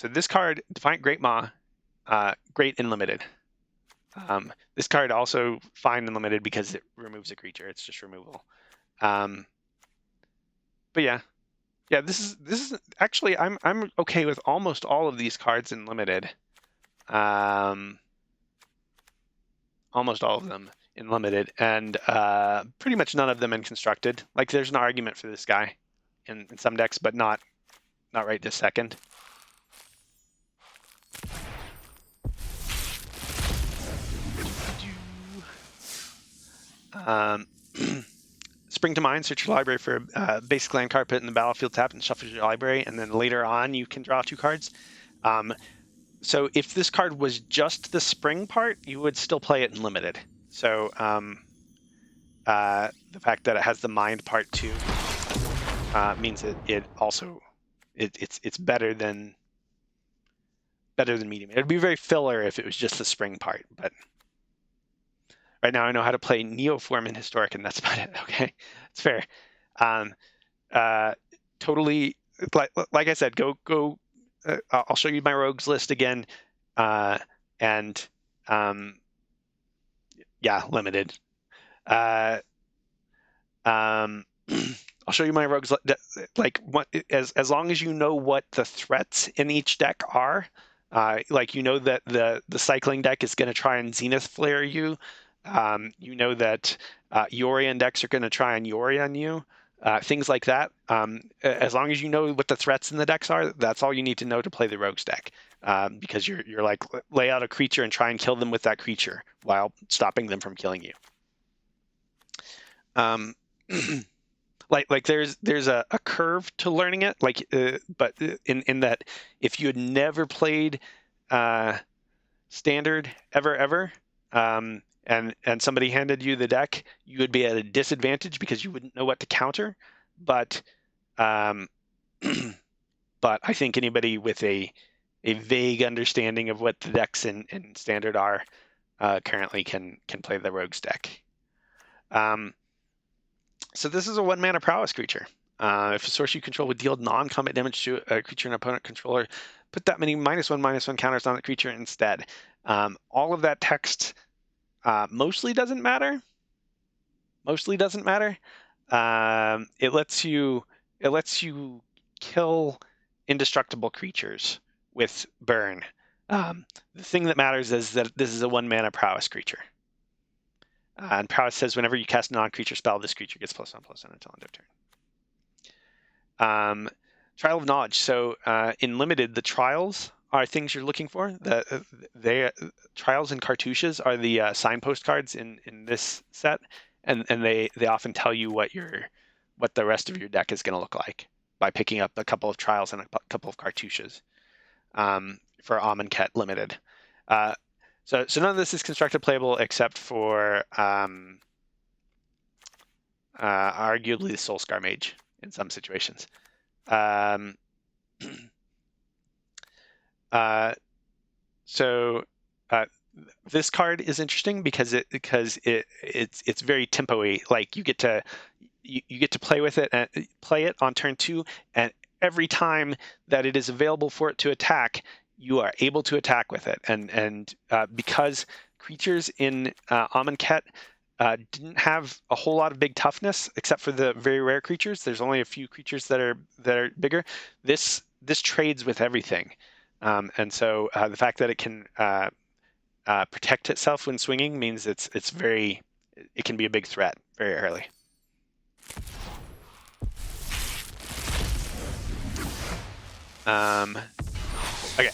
this card, Defiant Great Maw, great and limited. This card also fine and limited because it removes a creature. It's just removal. But yeah, This is actually I'm okay with almost all of these cards in limited. Almost all of them in limited, and pretty much none of them in constructed. Like there's an argument for this guy in some decks, but not right this second. Spring to Mind, search your library for a basic land card, put it in the battlefield, tap, and shuffle your library, and then later on you can draw 2 cards. So if this card was just the spring part, you would still play it in limited. So the fact that it has the mind part too means it also it's better than medium. It would be very filler if it was just the spring part, but right now I know how to play Neoform in Historic, and that's about it. Okay, it's fair. Totally, like I said, go. I'll show you my rogues list again, and yeah, limited. I'll show you my rogues. Like what, as long as you know what the threats in each deck are, like you know that the cycling deck is going to try and Zenith Flare you. You know that Yorion decks are going to try and Yori on you. Things like that. As long as you know what the threats in the decks are, that's all you need to know to play the rogues deck. Because you're like lay out a creature and try and kill them with that creature while stopping them from killing you. Like there's a curve to learning it, like but in that if you had never played standard ever, and somebody handed you the deck, you would be at a disadvantage because you wouldn't know what to counter. But but I think anybody with a vague understanding of what the decks in standard are currently can play the rogues deck. So this is a 1-mana prowess creature. If a source you control would deal non-combat damage to a creature and opponent controller, put that many -1/-1 counters on the creature instead. All of that text mostly doesn't matter. It lets you kill indestructible creatures with burn. The thing that matters is that this is a 1-mana prowess creature. And prowess says whenever you cast a non-creature spell, this creature gets +1/+1 until end of turn. Trial of Knowledge. So in limited, the trials are things you're looking for. They trials and cartouches are the signpost cards in this set, and they often tell you what the rest of your deck is going to look like by picking up a couple of trials and a couple of cartouches for Amonkhet limited. So none of this is constructed playable except for arguably the Soulscar Mage in some situations. This card is interesting because it's very tempo-y. Like you get to play with it and play it on turn 2, and every time that it is available for it to attack, you are able to attack with it. And because creatures in Amonkhet didn't have a whole lot of big toughness, except for the very rare creatures. There's only a few creatures that are bigger. This trades with everything, and so the fact that it can protect itself when swinging means it can be a big threat very early. Okay,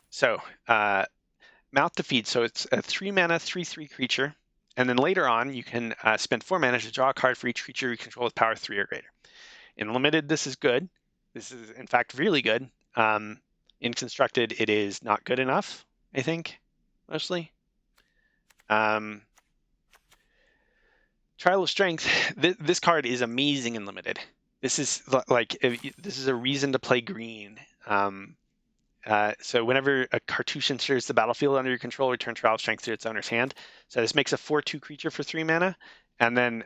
so Mouth to Feed. So it's a 3-mana 3/3 creature. And then later on, you can spend 4 mana to draw a card for each creature you control with power 3 or greater. In limited, this is good. This is, in fact, really good. In constructed, it is not good enough, I think, mostly. Trial of Strength. This card is amazing in limited. This is like this is a reason to play green. So whenever a cartouche enters the battlefield under your control, return Trial of Strength to its owner's hand. So this makes a 4/2 creature for 3 mana, and then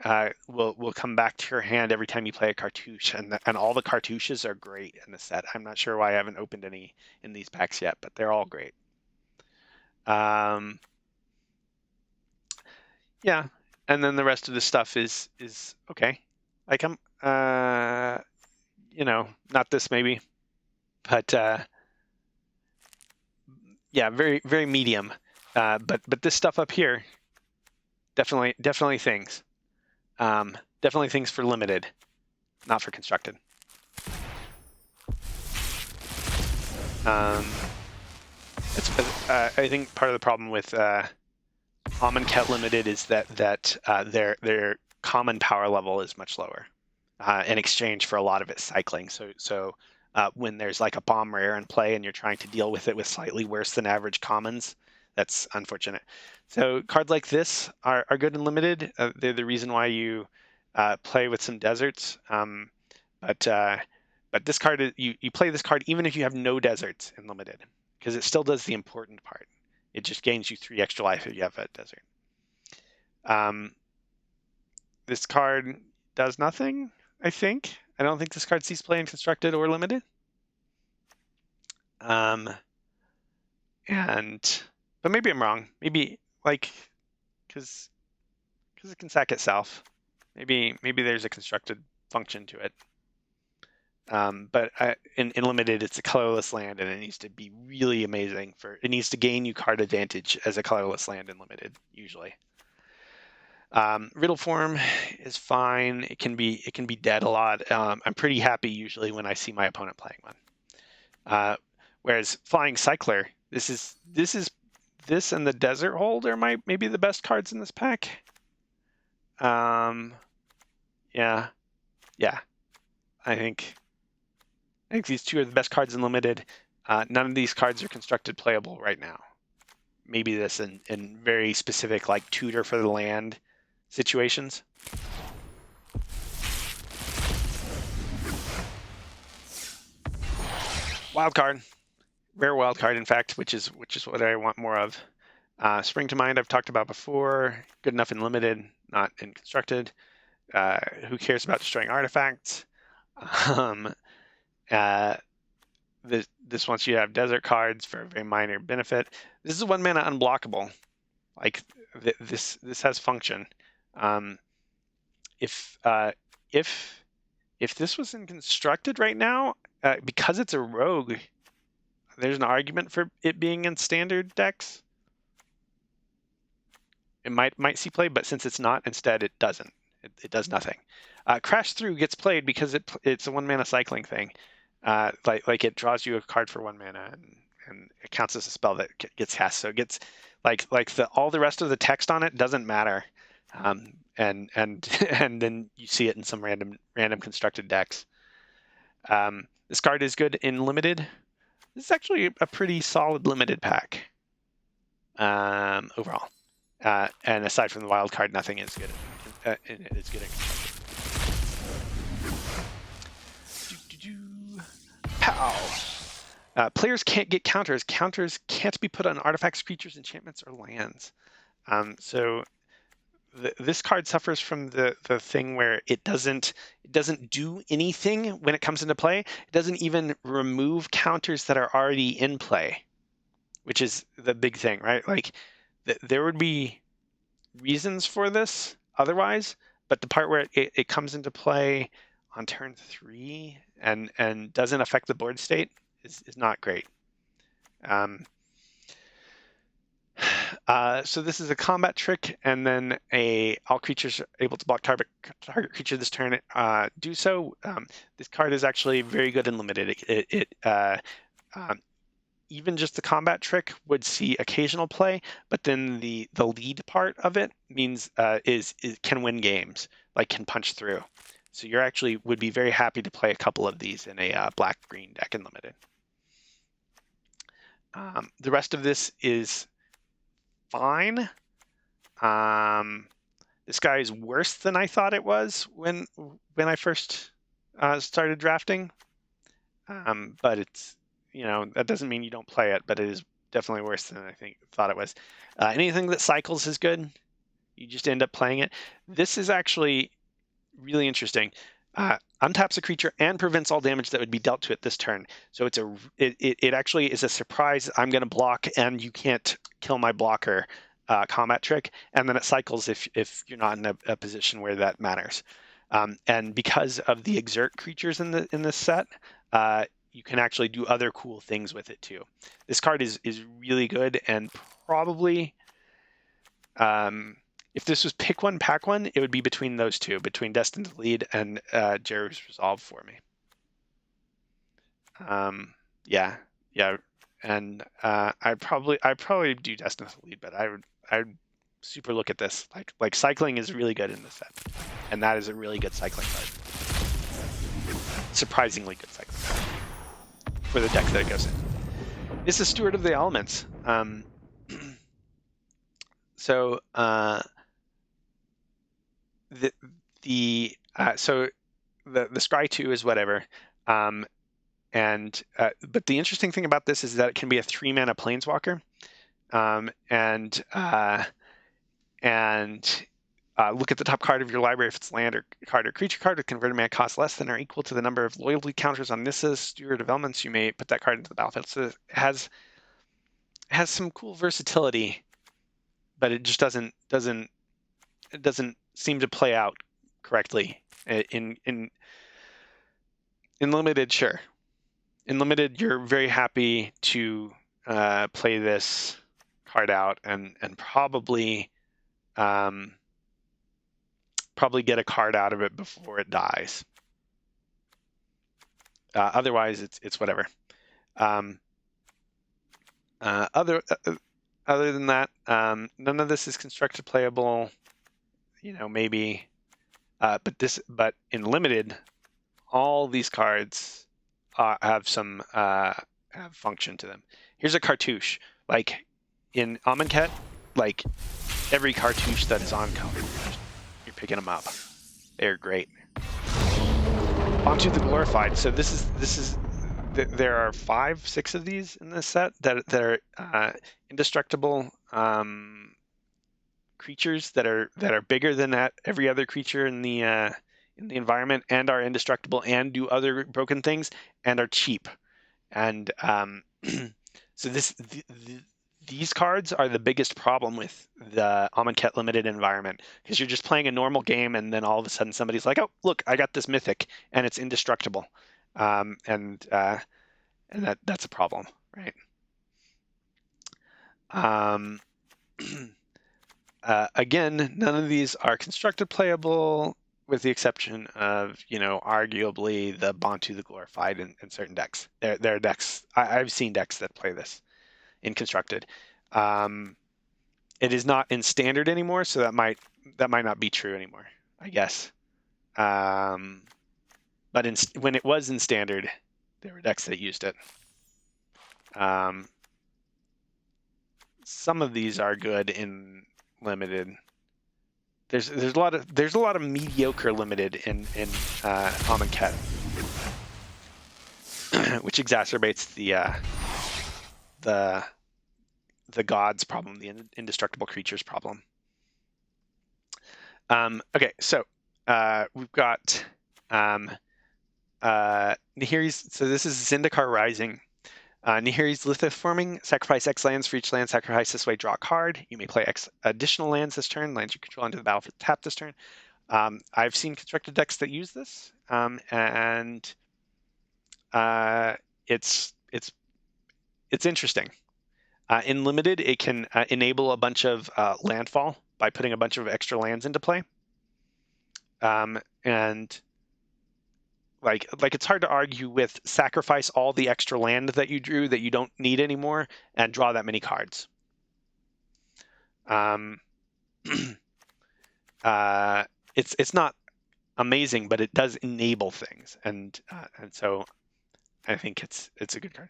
will come back to your hand every time you play a cartouche. And all the cartouches are great in the set. I'm not sure why I haven't opened any in these packs yet, but they're all great. Yeah, and then the rest of the stuff is okay. Like I'm, not this maybe, but yeah, very very medium. But this stuff up here, definitely things. Definitely things for limited, not for constructed. I think part of the problem with Amonkhet Limited is that their common power level is much lower in exchange for a lot of it cycling. So when there's like a bomb rare in play and you're trying to deal with it with slightly worse than average commons, that's unfortunate. So cards like this are good and limited. They're the reason why you play with some deserts. But this card, you play this card even if you have no deserts in limited, because it still does the important part. It just gains you 3 extra life if you have a desert. This card does nothing, I think. I don't think this card sees play in constructed or limited. But maybe I'm wrong. Maybe like because it can sack itself. Maybe there's a constructed function to it. But in limited, it's a colorless land, and it needs to be really amazing it needs to gain you card advantage as a colorless land in limited, usually. Riddle form is fine. It can be dead a lot. I'm pretty happy usually when I see my opponent playing one. Whereas Flying Cycler, this and the Desert Hold are maybe the best cards in this pack. Yeah. I think these two are the best cards in limited. None of these cards are constructed playable right now. Maybe this in very specific like tutor for the land situations. Wild card, rare wild card, in fact, which is what I want more of. Spring to Mind I've talked about before. Good enough in limited, not in constructed. Who cares about destroying artifacts? This wants you to have desert cards for a very minor benefit. This is 1 mana unblockable. Like this has function. If this was in constructed right now, because it's a rogue, there's an argument for it being in standard decks. It might see play, but since it's not, instead it doesn't. It does nothing. Crash Through gets played because it's a 1 mana cycling thing. Like it draws you a card for 1 mana and it counts as a spell that gets cast. So it gets like all the rest of the text on it doesn't matter. And then you see it in some random constructed decks. This card is good in limited. This is actually a pretty solid limited pack overall. And aside from the wild card, nothing is good. It's good in constructed. Pow! Players can't get counters. Counters can't be put on artifacts, creatures, enchantments, or lands. So this card suffers from the thing where it doesn't do anything when it comes into play. It doesn't even remove counters that are already in play, which is the big thing, right? Like there would be reasons for this otherwise, but the part where it comes into play on turn 3 and doesn't affect the board state is not great. So this is a combat trick, and then all creatures able to block target creature this turn do so. This card is actually very good and limited. even just the combat trick would see occasional play, but then the lead part of it means is can win games, like can punch through. So you're actually would be very happy to play a couple of these in a black-green deck in limited. The rest of this is fine. This guy is worse than I thought it was when I first started drafting. But it's, that doesn't mean you don't play it, but it is definitely worse than I thought it was. Anything that cycles is good. You just end up playing it. This is actually really interesting. Untaps a creature and prevents all damage that would be dealt to it this turn. So it actually is a surprise. I'm going to block and you can't kill my blocker combat trick, and then it cycles if you're not in a position where that matters. And because of the exert creatures in this set, you can actually do other cool things with it too. This card is really good, and probably if this was pick one, pack one, it would be between those two, between Destined to Lead and Jeru's Resolve for me. Yeah, and I'd probably do Destined to Lead, but I'd super look at this. Like cycling is really good in this set, and that is a really good cycling card. Surprisingly good cycling card for the deck that it goes in. This is Steward of the Elements. So the Scry 2 is whatever. But the interesting thing about this is that it can be a 3-mana planeswalker. Look at the top card of your library if it's land or card or creature card with converted mana cost less than or equal to the number of loyalty counters on Nissa's Steward of Elements. You may put that card into the battlefield. So it has some cool versatility, but it just doesn't seem to play out correctly in limited. Sure, in limited, you're very happy to play this card out and probably get a card out of it before it dies. Otherwise, it's whatever. Other than that, none of this is constructed playable. Maybe, but in limited, all these cards have some have function to them. Here's a cartouche. Like in Amonkhet, like every cartouche that is on cover, you're picking them up. They're great. Onto the Glorified. So this is there are 5, 6 of these in this set that are indestructible creatures that are bigger than every other creature in the environment, and are indestructible and do other broken things and are cheap. And so these cards are the biggest problem with the Amonkhet limited environment, because you're just playing a normal game and then all of a sudden somebody's like, oh, look, I got this mythic and it's indestructible. And that's a problem, right? Again, none of these are constructed playable, with the exception of, arguably the Bantu the Glorified in certain decks. There are decks, I've seen decks that play this in constructed. It is not in standard anymore, so that might not be true anymore, I guess. But when it was in standard, there were decks that used it. Some of these are good in limited. There's a lot of mediocre limited in Amonkhet, which exacerbates the gods problem, the indestructible creatures problem. Okay, so we've got Nahiri's. So this is Zendikar Rising. Nahiri's Lithoforming. Sacrifice X lands. For each land sacrifice this way, draw a card. You may play X additional lands this turn. Lands you control into the battlefield tap this turn. I've seen constructed decks that use this, and it's interesting. In limited, it can enable a bunch of landfall by putting a bunch of extra lands into play. And like it's hard to argue with sacrifice all the extra land that you drew that you don't need anymore and draw that many cards. Um, it's not amazing, but it does enable things, and so I think it's a good card.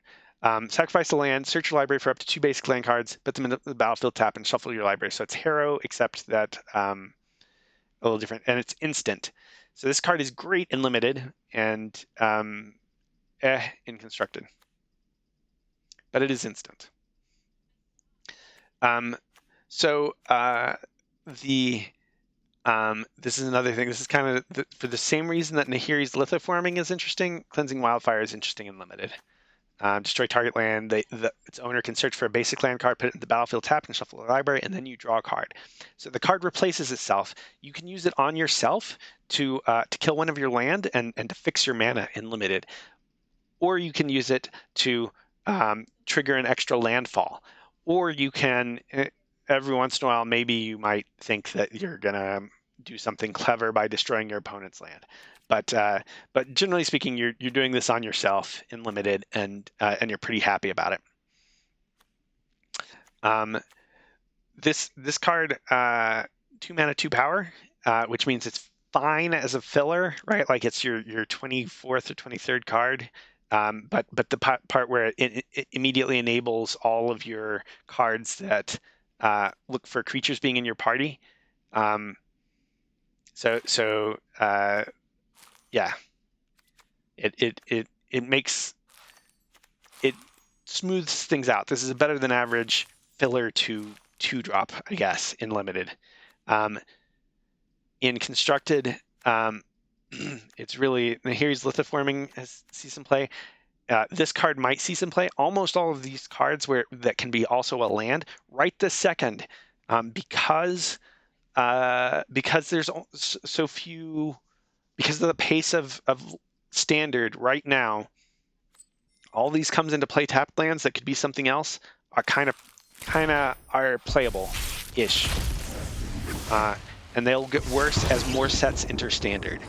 Sacrifice the land, search your library for up to 2 basic land cards, put them in the battlefield, tap, and shuffle your library. So it's Harrow, except that a little different, and it's instant. So this card is great in limited and in constructed, but it is instant. So the this is another thing. This is kind of for the same reason that Nahiri's lithoforming is interesting. Cleansing Wildfire is interesting and limited. Destroy target land. Its owner can search for a basic land card, put it in the battlefield, tap, and shuffle the library, and then you draw a card. So the card replaces itself. You can use it on yourself to kill one of your land and to fix your mana in limited, or you can use it to trigger an extra landfall, or you can every once in a while maybe you might think that you're gonna do something clever by destroying your opponent's land. But generally speaking, you're doing this on yourself in limited, and you're pretty happy about it. This card, 2 mana, 2 power, which means it's fine as a filler, right? Like it's your 24th or 23rd card. But the part where it immediately enables all of your cards that look for creatures being in your party. Yeah, it makes it smooths things out. This is a better than average filler to 2-drop, I guess, in limited. In constructed, it's really Nahiri's lithoforming sees some play. This card might see some play. Almost all of these cards that can be also a land right this second, because there's so few, because of the pace of standard right now. All these comes into play tapped lands that could be something else are kind of are playable-ish, and they'll get worse as more sets enter standard.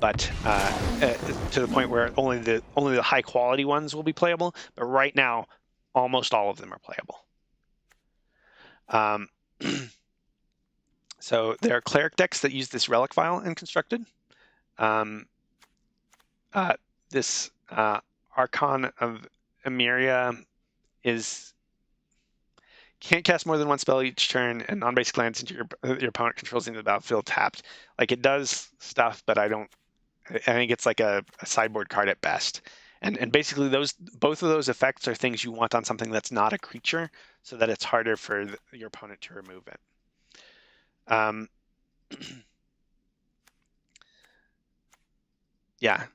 But to the point where only the high quality ones will be playable. But right now, almost all of them are playable. So there are cleric decks that use this relic file in constructed. This Archon of Emeria can't cast more than 1 spell each turn, and non-basic lands into your opponent controls into the battlefield tapped. Like it does stuff, but I think it's like a sideboard card at best. And basically both of those effects are things you want on something that's not a creature, so that it's harder for your opponent to remove it. Yeah.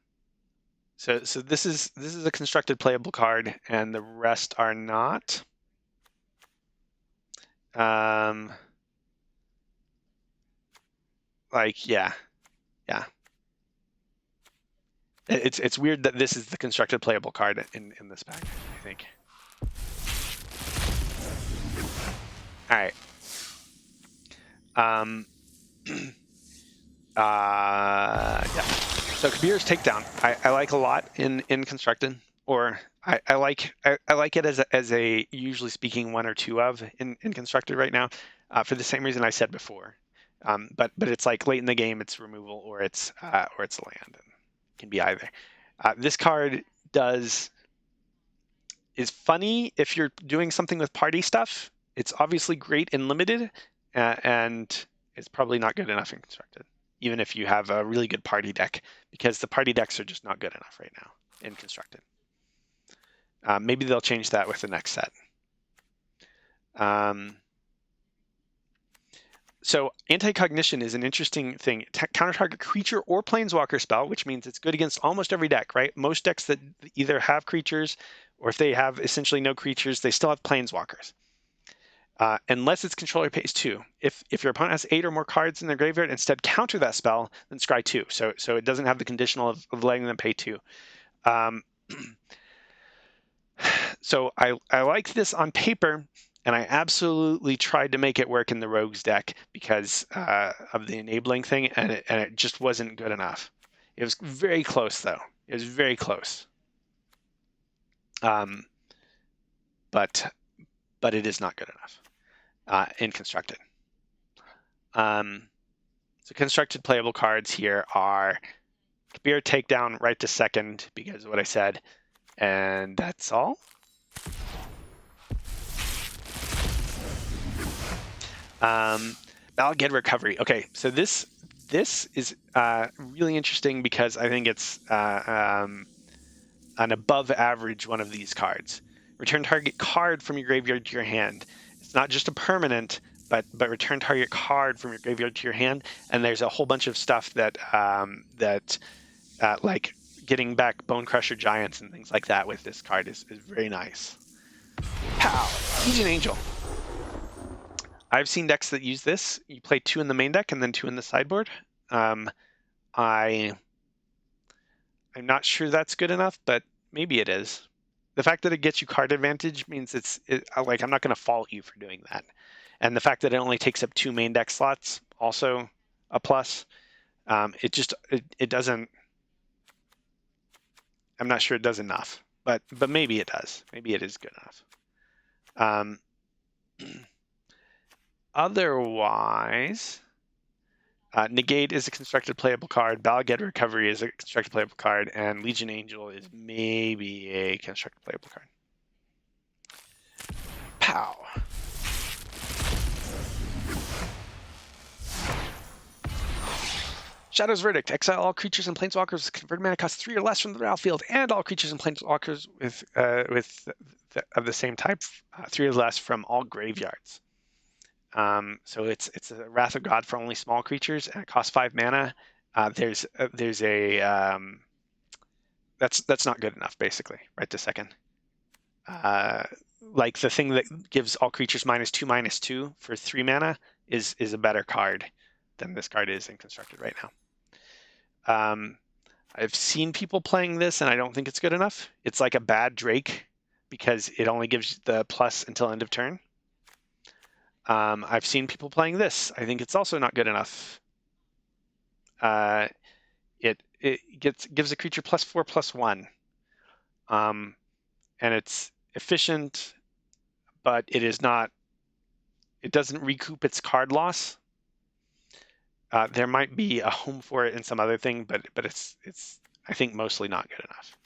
So this is a constructed playable card, and the rest are not. Like yeah. It's weird that this is the constructed playable card in this pack, I think. All right. Yeah. So Kabir's Takedown, I like a lot in constructed, or I like it as a usually speaking 1 or 2 of in constructed right now, for the same reason I said before. But it's like late in the game, it's removal or it's land. It can be either. This card is funny if you're doing something with party stuff. It's obviously great in limited, and it's probably not good enough in constructed, even if you have a really good party deck, because the party decks are just not good enough right now in constructed. Maybe they'll change that with the next set. So anti-cognition is an interesting thing. Counter target creature or planeswalker spell, which means it's good against almost every deck, right? Most decks that either have creatures, or if they have essentially no creatures, they still have planeswalkers. Unless its controller pays 2. If your opponent has 8 or more cards in their graveyard, instead counter that spell, then scry 2. So it doesn't have the conditional of letting them pay 2. So I like this on paper, and I absolutely tried to make it work in the Rogues deck because of the enabling thing, and it just wasn't good enough. It was very close, though. It was very close. But it is not good enough in constructed. So constructed playable cards here are Kabir Takedown, right to second, because of what I said, and that's all. Balged Recovery. Okay, so this is really interesting because I think it's an above average one of these cards. Return target card from your graveyard to your hand. It's not just a permanent, but return target card from your graveyard to your hand. And there's a whole bunch of stuff that like getting back Bone Crusher Giants and things like that with this card is very nice. Pow! Legion Angel. I've seen decks that use this. You play 2 in the main deck and then 2 in the sideboard. I'm not sure that's good enough, but maybe it is. The fact that it gets you card advantage means like I'm not going to fault you for doing that. And the fact that it only takes up 2 main deck slots, also a plus. It doesn't. I'm not sure it does enough, but maybe it does. Maybe it is good enough. Otherwise, Negate is a constructed playable card. Balged Recovery is a constructed playable card, and Legion Angel is maybe a constructed playable card. Pow. Shadow's Verdict. Exile all creatures and planeswalkers with converted mana cost 3 or less from the battlefield, and all creatures and planeswalkers of the same type 3 or less from all graveyards. So it's a Wrath of God for only small creatures, and it costs 5 mana. There's a that's not good enough, basically, right to second. Like the thing that gives all creatures -2/-2 for 3 mana is a better card than this card is in constructed right now. I've seen people playing this, and I don't think it's good enough. It's like a bad Drake because it only gives the plus until end of turn. I've seen people playing this. I think it's also not good enough. It gives a creature +4/+1, and it's efficient, but it is not. It doesn't recoup its card loss. There might be a home for it in some other thing, but it's I think mostly not good enough.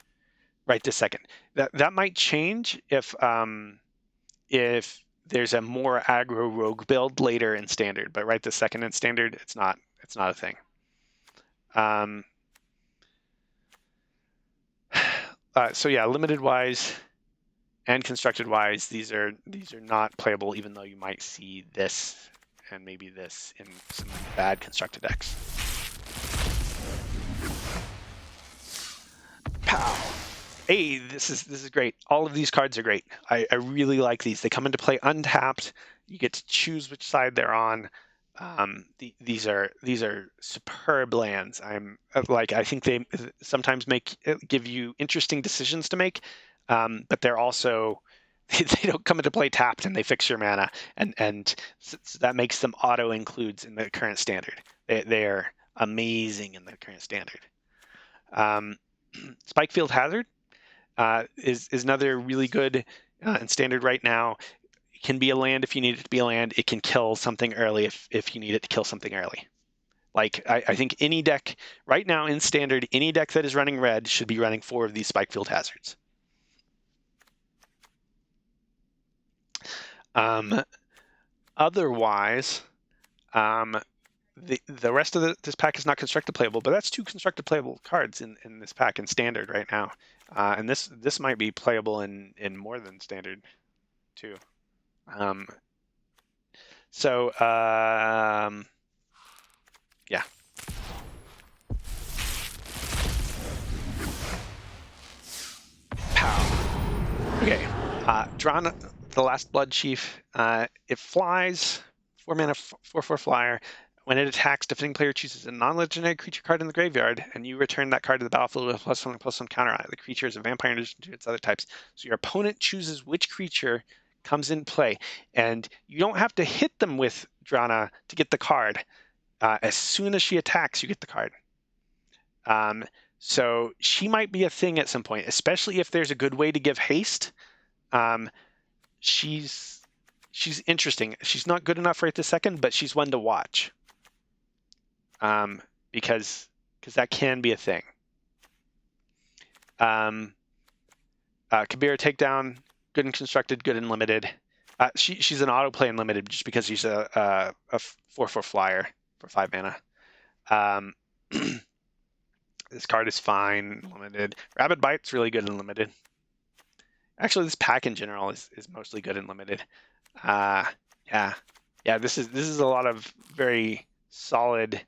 Right to second. That might change if there's a more aggro rogue build later in standard, but right to second in standard, it's not a thing. So yeah, limited wise and constructed wise, these are not playable, even though you might see this and maybe this in some bad constructed decks. Pow! Hey, this is great. All of these cards are great. I really like these. They come into play untapped. You get to choose which side they're on. These are superb lands. I think they sometimes give you interesting decisions to make, but they're also they don't come into play tapped and they fix your mana, and so that makes them auto includes in the current standard. They are amazing in the current standard. Spikefield Hazard is another really good in standard right now. It can be a land if you need it to be a land. It can kill something early if you need it to kill something early. Like I think any deck right now in standard, any deck that is running red should be running 4 of these Spikefield Hazards. Otherwise, the rest of this pack is not constructed playable, but that's 2 constructed playable cards in this pack in standard right now, and this might be playable in more than standard too. Yeah. Pow. Okay. Drawn the Last Blood Chief. It flies 4 mana, 4/4 flyer. When it attacks, defending player chooses a non-legendary creature card in the graveyard, and you return that card to the battlefield with +1/+1 counter on it. The creature is a vampire in addition to its other types. So your opponent chooses which creature comes in play, and you don't have to hit them with Drana to get the card. As soon as she attacks, you get the card. So she might be a thing at some point, especially if there's a good way to give haste. She's interesting. She's not good enough right this second, but she's one to watch. Because that can be a thing. Kabira takedown, good and constructed, good and limited. She's an autoplay and limited just because she's a 4/4 flyer for 5 mana. This card is fine, limited. Rabid Bite's really good and limited. Actually, this pack in general is mostly good and limited. Yeah, this is a lot of very solid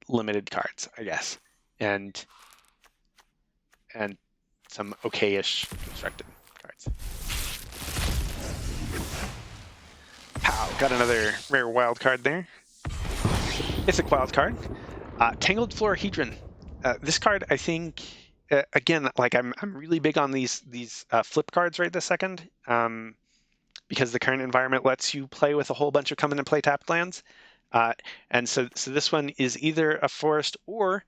limited cards, I guess, and some okay-ish constructed cards. Pow! Got another rare wild card there. It's a wild card. Tangled Florahedron. This card, I think, again, like I'm really big on these flip cards right this second, because the current environment lets you play with a whole bunch of come in and play tapped lands, and so this one is either a forest or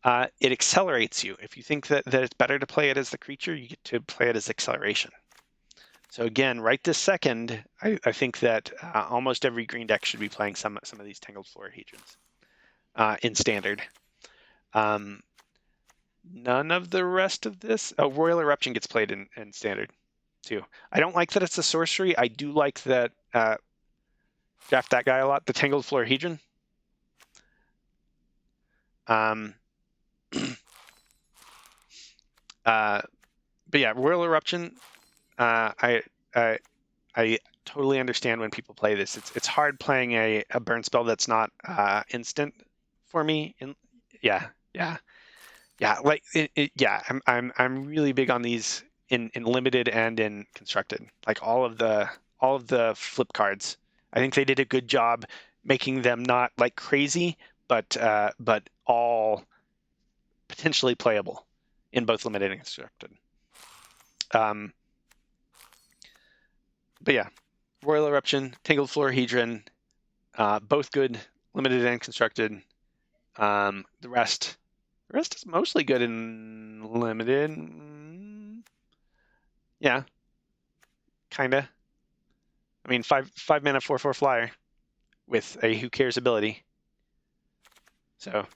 it accelerates you. If you think that it's better to play it as the creature, you get to play it as acceleration. So again, right this second, I think that almost every green deck should be playing some of these Tangled Florahedrons in standard. None of the rest of this. Oh, Royal Eruption gets played in standard too. I don't like that it's a sorcery. I do like that. Draft that guy a lot. The Tangled Florahedron. But yeah, Royal Eruption. I totally understand when people play this. It's hard playing a burn spell that's not instant for me. Yeah. Like I'm really big on these in limited and in constructed. Like all of the flip cards. I think they did a good job making them not like crazy, but all potentially playable in both limited and constructed. But yeah, Royal Eruption, Tangled Florahedron, both good, limited and constructed. The rest is mostly good in limited. Yeah, kinda. I mean, five mana 4/4 flyer with a who cares ability. So,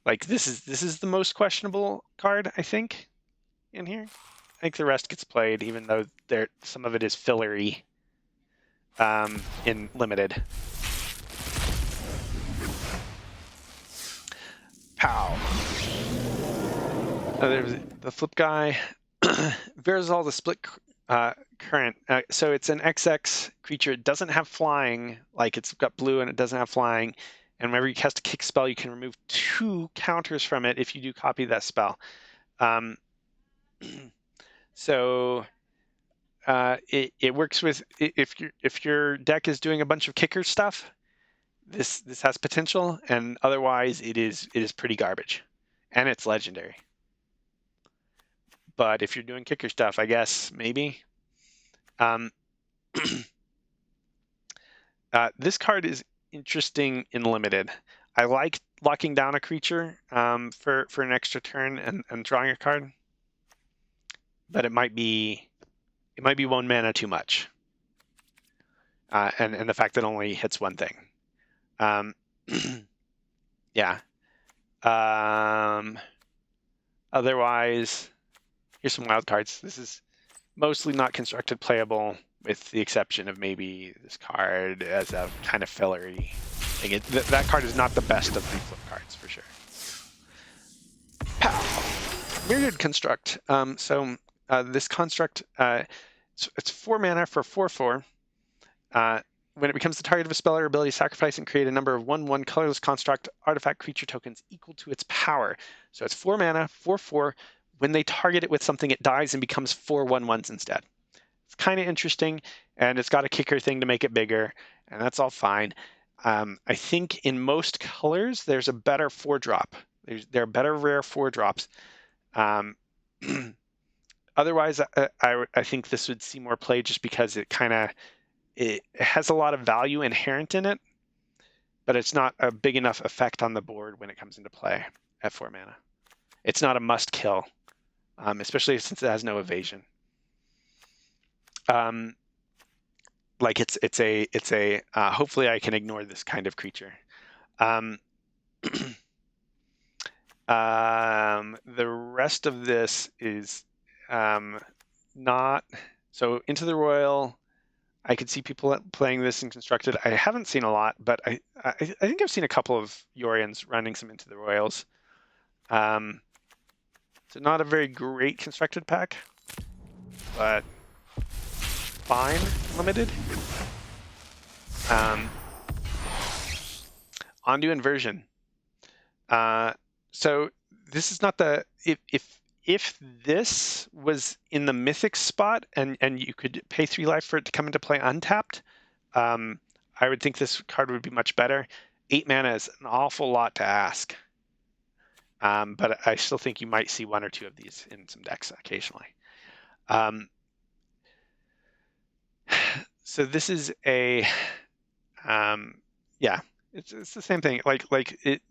like this is the most questionable card I think in here. I think the rest gets played, even though some of it is fillery in limited. Pow. There's the flip guy. Verizal, the split current. So it's an XX creature. It doesn't have flying. Like it's got blue and it doesn't have flying. And whenever you cast a kick spell, you can remove 2 counters from it if you do copy that spell. So it works with if your deck is doing a bunch of kicker stuff. This has potential, and otherwise it is pretty garbage, and it's legendary. But if you're doing kicker stuff, I guess maybe. This card is interesting in limited. I like locking down a creature for an extra turn and drawing a card, but it might be 1 mana too much, and the fact that it only hits one thing. Yeah. Otherwise, here's some wild cards. This is mostly not constructed playable, with the exception of maybe this card as a kind of fillery. Like that card is not the best of the flip cards for sure. Pow! Myriad Construct. This construct, it's 4 mana for 4/4. When it becomes the target of a spell or ability, sacrifice and create a number of 1/1 colorless construct artifact creature tokens equal to its power. So it's 4 mana, 4/4. When they target it with something, it dies and becomes 4 1/1s instead. It's kind of interesting, and it's got a kicker thing to make it bigger, and that's all fine. I think in most colors, there's a better 4-drop. There are better rare 4-drops. Otherwise, I think this would see more play just because it has a lot of value inherent in it, but it's not a big enough effect on the board when it comes into play at 4 mana. it's not a must kill, especially since it has no evasion. Like it's a hopefully I can ignore this kind of creature. The rest of this is not so. Into the Royal, I could see people playing this in Constructed. I haven't seen a lot, but I think I've seen a couple of Yorians running some Into the Royals. So not a very great Constructed pack, but fine limited. Onto Inversion. So this is not the if this was in the Mythic spot and you could pay 3 life for it to come into play untapped, I would think this card would be much better. 8 mana is an awful lot to ask, but I still think you might see 1 or 2 of these in some decks occasionally. So this is a yeah, it's the same thing. Like it.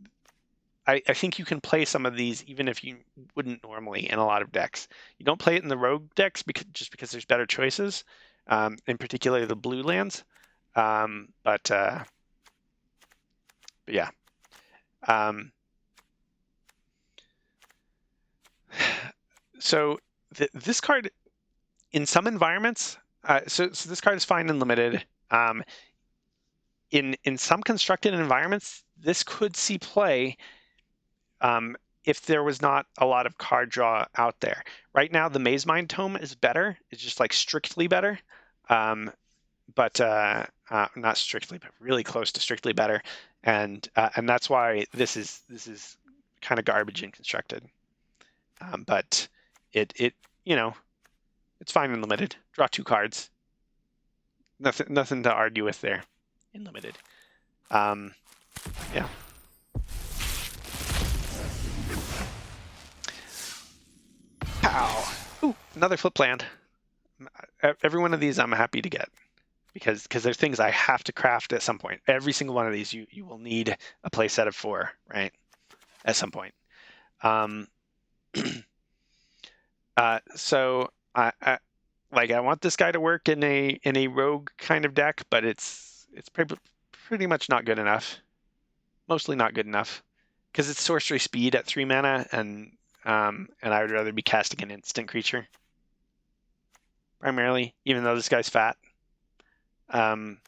I think you can play some of these even if you wouldn't normally in a lot of decks. You don't play it in the rogue decks just because there's better choices, in particular the blue lands. But yeah. So this card, in some environments, so this card is fine and limited. In some constructed environments, this could see play. If there was not a lot of card draw out there. Right now, the Maze Mind Tome is better. It's just like strictly better, but not strictly, but really close to strictly better. And that's why this is kind of garbage in Constructed. But it it's fine in limited. Draw 2 cards. Nothing to argue with there in limited. Yeah. Pow! Ooh, another flip land. Every one of these I'm happy to get because they're things I have to craft at some point. Every single one of these you will need a play set of 4, right? At some point. So I want this guy to work in a rogue kind of deck, but it's pretty much not good enough. Mostly not good enough because it's sorcery speed at 3 mana, and I would rather be casting an instant creature primarily, even though this guy's fat. But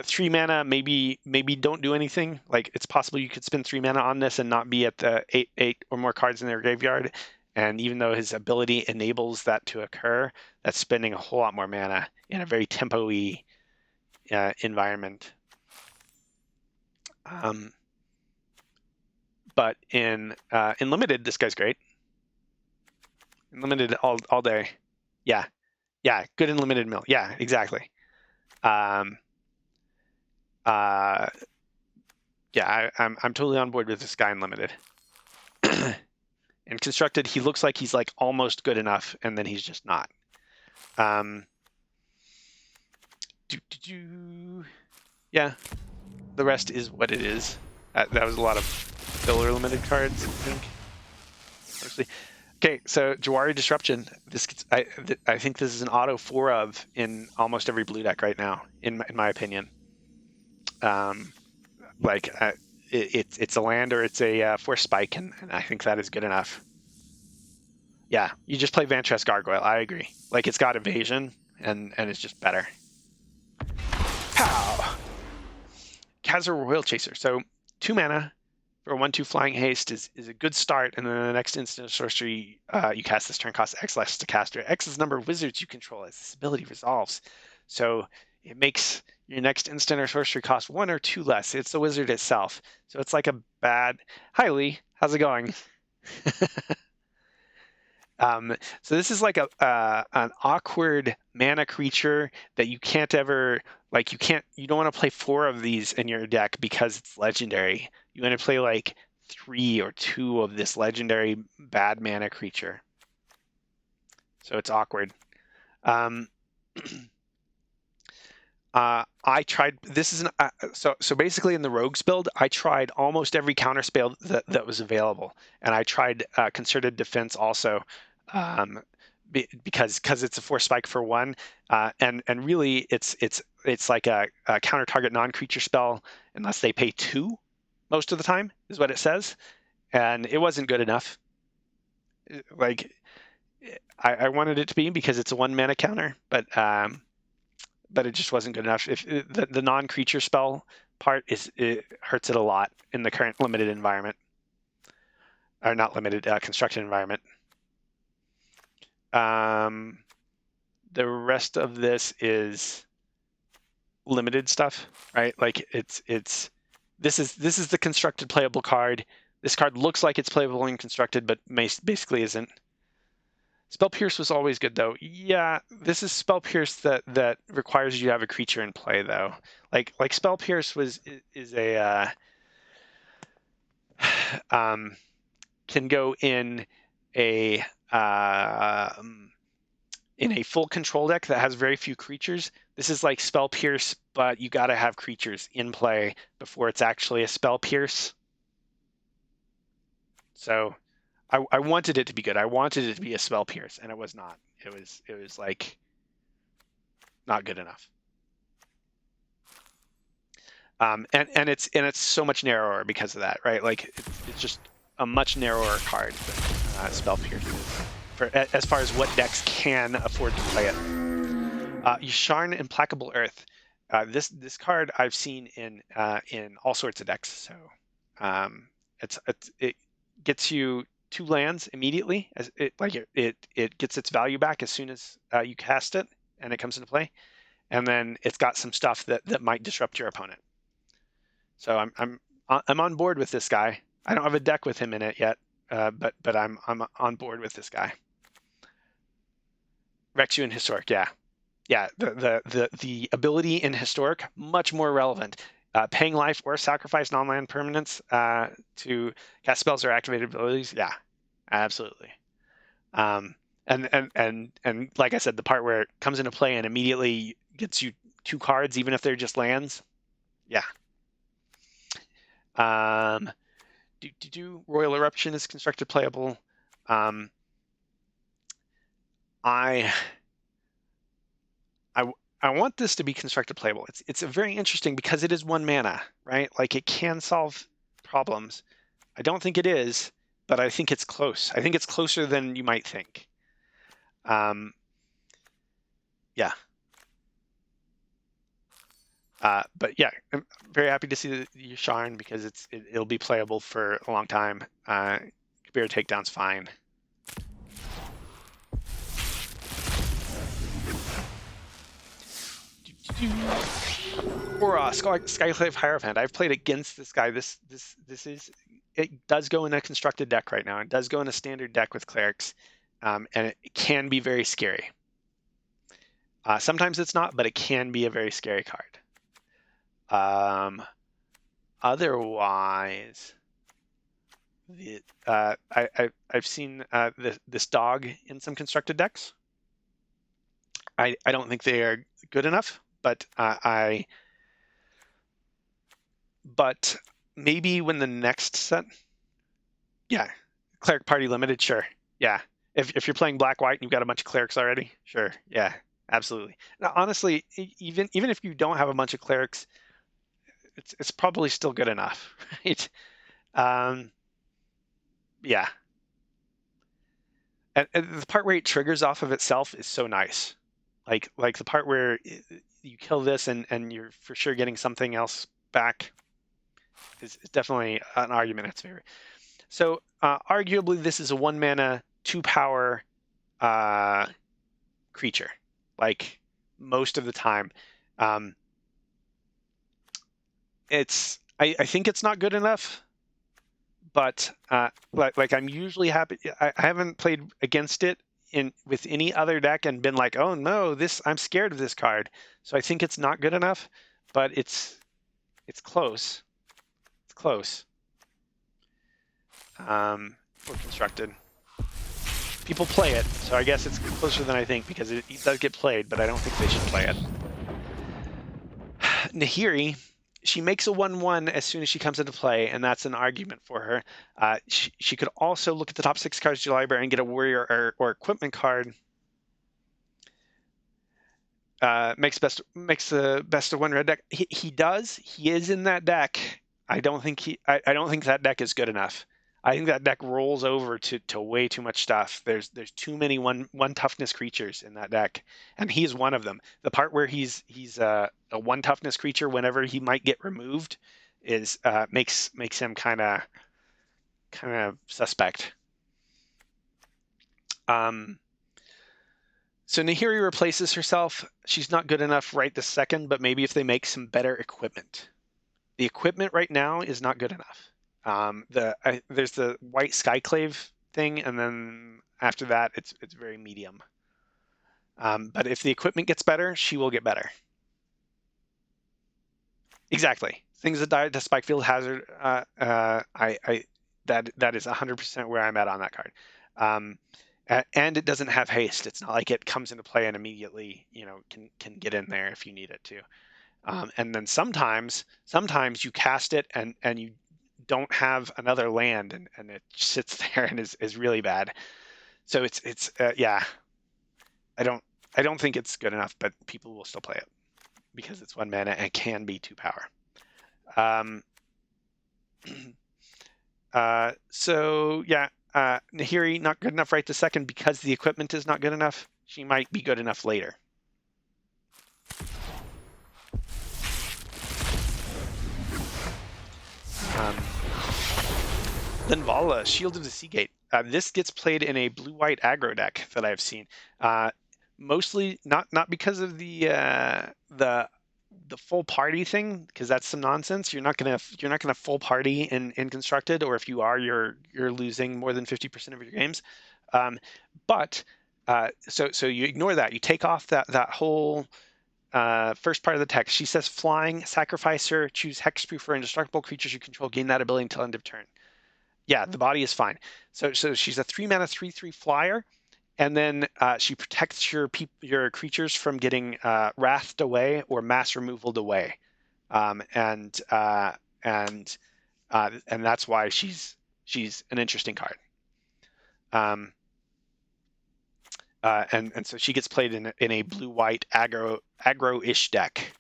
3 mana maybe don't do anything. Like it's possible you could spend 3 mana on this and not be at the 8 or more cards in their graveyard. And even though his ability enables that to occur, that's spending a whole lot more mana in a very tempo-y environment. But in limited, this guy's great. In limited all day. Yeah, good in limited mill. Yeah, exactly. Yeah, I'm totally on board with this guy in limited. In constructed, he looks like he's like almost good enough, and then he's just not. Yeah, the rest is what it is. That was a lot of filler limited cards, I think. Mostly. Okay, so Jawari Disruption. I think this is an auto 4 of in almost every blue deck right now, in my opinion. It's a land or it's a force spike, and I think that is good enough. Yeah, you just play Vantress Gargoyle. I agree. Like it's got evasion, and it's just better. Pow! Khazar Royal Chaser. So 2 mana for a 1/2 flying haste is a good start, and then the next instant of sorcery you cast this turn costs X less to cast her. X is the number of wizards you control as this ability resolves. So it makes your next instant or sorcery cost 1 or 2 less. It's the wizard itself. So it's like a bad... Hi, Lee. How's it going? So this is like an awkward mana creature that you can't ever... you don't want to play 4 of these in your deck because it's legendary. You want to play like 3 or 2 of this legendary bad mana creature. So it's awkward. I tried. This is so basically in the rogues build, I tried almost every counter spell that was available, and I tried concerted defense also, um, because it's a force spike for one, and really it's like a counter target non-creature spell unless they pay two, most of the time is what it says, and it wasn't good enough. Like I wanted it to be because it's a one mana counter, but it just wasn't good enough. If the non-creature spell part it hurts it a lot in the current limited environment, or not limited constructed environment. The rest of this is limited stuff, right? Like this is the constructed playable card. This card looks like it's playable in constructed, but basically isn't. Spell Pierce was always good though. Yeah, this is Spell Pierce that requires you to have a creature in play though. Like Spell Pierce is a can go in a full control deck that has very few creatures. This is like Spell Pierce, but you got to have creatures in play before it's actually a Spell Pierce. So I wanted it to be good. I wanted it to be a Spell Pierce, and it was not. It was like not good enough. And it's so much narrower because of that, right? Like it's just a much narrower card than Spell Pierce for as far as what decks can afford to play it. Yasharn Implacable Earth. This card I've seen in all sorts of decks. So it gets you 2 lands immediately, as it gets its value back as soon as you cast it and it comes into play, and then it's got some stuff that might disrupt your opponent. So I'm on board with this guy. I don't have a deck with him in it yet, but I'm on board with this guy. Rexiu in Historic, yeah. The ability in Historic, much more relevant. Paying life or sacrifice non-land permanents to cast spells or activated abilities, yeah, absolutely. And like I said, the part where it comes into play and immediately gets you 2 cards, even if they're just lands, yeah. Royal Eruption is constructed playable. I want this to be constructed playable. It's a very interesting because it is 1 mana, right? Like it can solve problems. I don't think it is, but I think it's close. I think it's closer than you might think. Yeah. But yeah, I'm very happy to see the Yasharn because it'll be playable for a long time. Kabir Takedown's fine. Or Skyclave Hierophant. I've played against this guy. It does go in a constructed deck right now. It does go in a standard deck with clerics, and it can be very scary. Sometimes it's not, but it can be a very scary card. Otherwise, I've seen this dog in some constructed decks. I don't think they are good enough, but but maybe when the next set, yeah, cleric party limited, sure, yeah. If you're playing black white and you've got a bunch of clerics already, sure, yeah, absolutely. Now, honestly, even if you don't have a bunch of clerics, it's probably still good enough, right? Yeah. And the part where it triggers off of itself is so nice. Like the part where you kill this and you're for sure getting something else back is definitely an argument in its favor. So arguably this is a 1 mana 2 power creature, like most of the time. I think it's not good enough, but like I'm usually happy. I haven't played against it with any other deck and been like, oh no, I'm scared of this card. So I think it's not good enough, but it's close. It's close. For constructed. People play it, so I guess it's closer than I think because it does get played, but I don't think they should play it. Nahiri, she makes a 1/1 as soon as she comes into play, and that's an argument for her. She could also look at the top 6 cards of your library and get a warrior or equipment card. Makes the best of 1 red deck. He does. He is in that deck. I don't think that deck is good enough. I think that deck rolls over to way too much stuff. There's too many one toughness creatures in that deck, and he's one of them. The part where he's a 1 toughness creature whenever he might get removed is makes him kind of suspect. So Nahiri replaces herself. She's not good enough right this second, but maybe if they make some better equipment. The equipment right now is not good enough. There's the white skyclave thing, and then after that, it's very medium. But if the equipment gets better, she will get better. Exactly. Things that die to Spikefield Hazard. That is 100% where I'm at on that card. And it doesn't have haste. It's not like it comes into play and immediately, can get in there if you need it to. And then sometimes you cast it and you don't have another land and it sits there and is really bad. So it's yeah. I don't think it's good enough, but people will still play it because it's 1 mana and can be 2 power. So yeah, Nahiri not good enough right this second because the equipment is not good enough. She might be good enough later. Linvala, Shield of the Seagate. This gets played in a blue-white aggro deck that I've seen. Mostly not because of the full party thing, because that's some nonsense. You're not gonna full party in constructed, or if you are, you're losing more than 50% of your games. So you ignore that. You take off that whole first part of the text. She says flying, sacrifice her, choose hexproof for indestructible creatures you control, gain that ability until end of turn. Yeah, the body is fine. So she's a 3 mana 3/3 flyer, and then she protects your creatures from getting wrathed away or mass removaled away, and that's why she's an interesting card. And so she gets played in a blue-white aggro-ish deck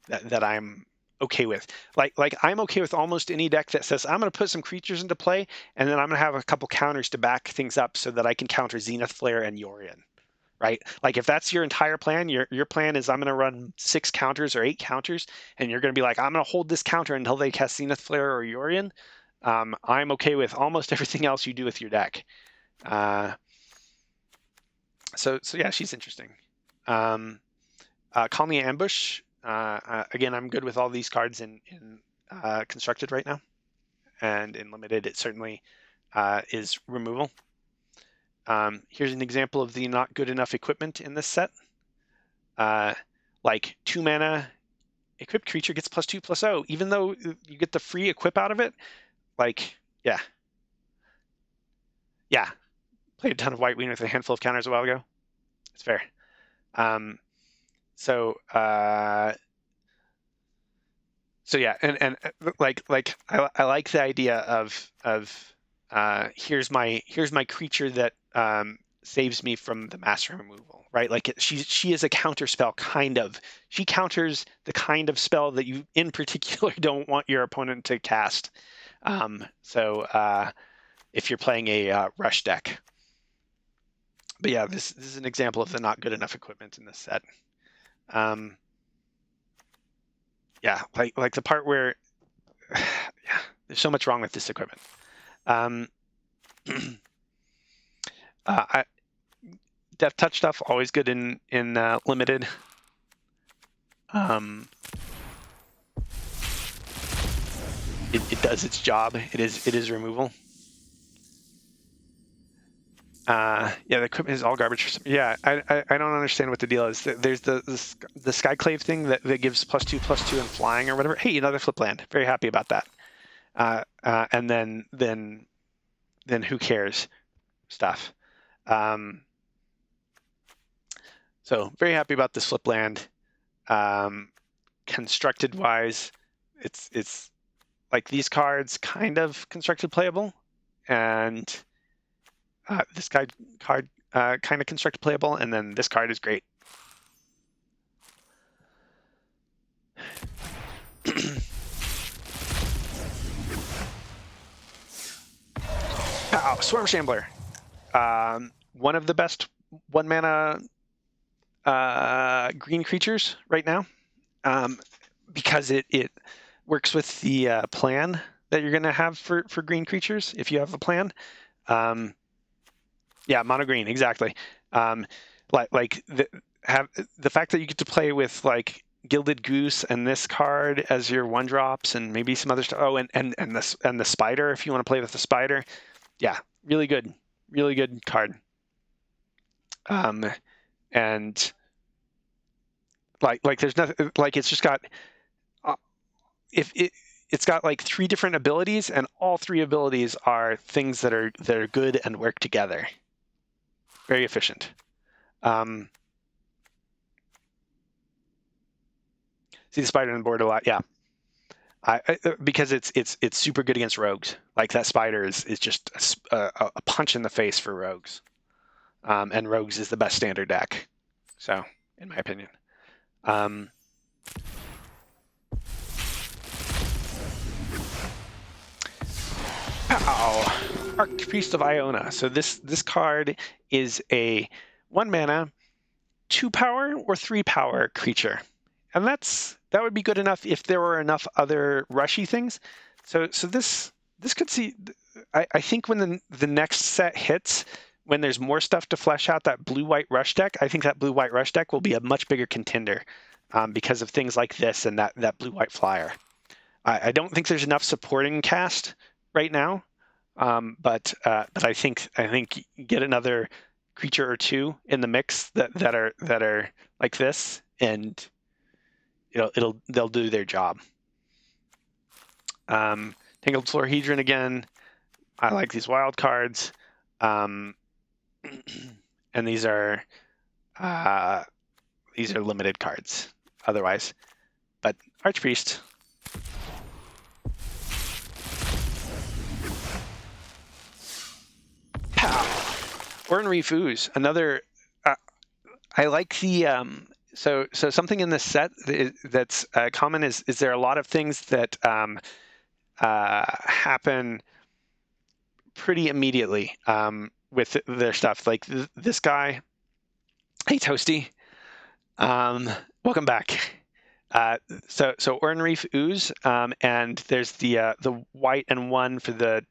that I'm okay with. Like I'm okay with almost any deck that says I'm going to put some creatures into play, and then I'm going to have a couple counters to back things up so that I can counter Zenith Flare and Yorion. Right? Like if that's your entire plan, your plan is I'm going to run 6 counters or 8 counters, and you're going to be like, I'm going to hold this counter until they cast Zenith Flare or Yorion. I'm okay with almost everything else you do with your deck. So yeah, she's interesting. Colony Ambush. Again, I'm good with all these cards in constructed right now, and in limited, it certainly is removal. Here's an example of the not good enough equipment in this set. Like 2 mana equipped creature gets +2/+0, even though you get the free equip out of it. Like, yeah. Played a ton of White Wing with a handful of counters a while ago. It's fair. So yeah, and like I like the idea of here's my creature that saves me from the mass removal, right? Like she is a counter spell, kind of. She counters the kind of spell that you in particular don't want your opponent to cast. So if you're playing a rush deck. But yeah, this is an example of the not good enough equipment in this set. Yeah, like the part where yeah, there's so much wrong with this equipment. Death touch stuff always good in limited. It does its job. It is removal. Yeah, the equipment is all garbage. Yeah, I don't understand what the deal is. There's the Skyclave thing that gives +2/+2 and flying or whatever. Hey, another flip land. Very happy about that. And then who cares stuff. So very happy about this flip land. constructed wise, it's like these cards kind of constructed playable, and this card kind of constructed playable, and then this card is great. Swarm Shambler, one of the best 1-mana green creatures right now, because it works with the plan that you're going to have for green creatures if you have a plan. Yeah, mono green, exactly. Like the fact that you get to play with like Gilded Goose and this card as your 1-drops and maybe some other stuff. Oh, and the spider if you want to play with the spider. Yeah, really good card. And like there's nothing like it's just got it's got like 3 different abilities, and all 3 abilities are things that are good and work together. Very efficient. See the spider on the board a lot, yeah. Because it's super good against rogues. Like that spider is just a punch in the face for rogues, and rogues is the best standard deck. So, in my opinion. Archpriest of Iona. So this card is a 1-mana, 2-power or 3-power creature, and that would be good enough if there were enough other rushy things. So this could see. I think when the next set hits, when there's more stuff to flesh out that blue-white rush deck, I think that blue-white rush deck will be a much bigger contender, because of things like this and that blue-white flyer. I don't think there's enough supporting cast right now, but I think get another creature or 2 in the mix that are like this, and they'll do their job. Tangled Florahedron again. I like these wild cards, and these are limited cards otherwise. But Archpriest. Oran Reef Ooze, another. I like the so something in this set that's common is there are a lot of things that happen pretty immediately with their stuff. Like this guy, hey Toasty, welcome back. So Oran Reef Ooze, and there's the white and 1 for the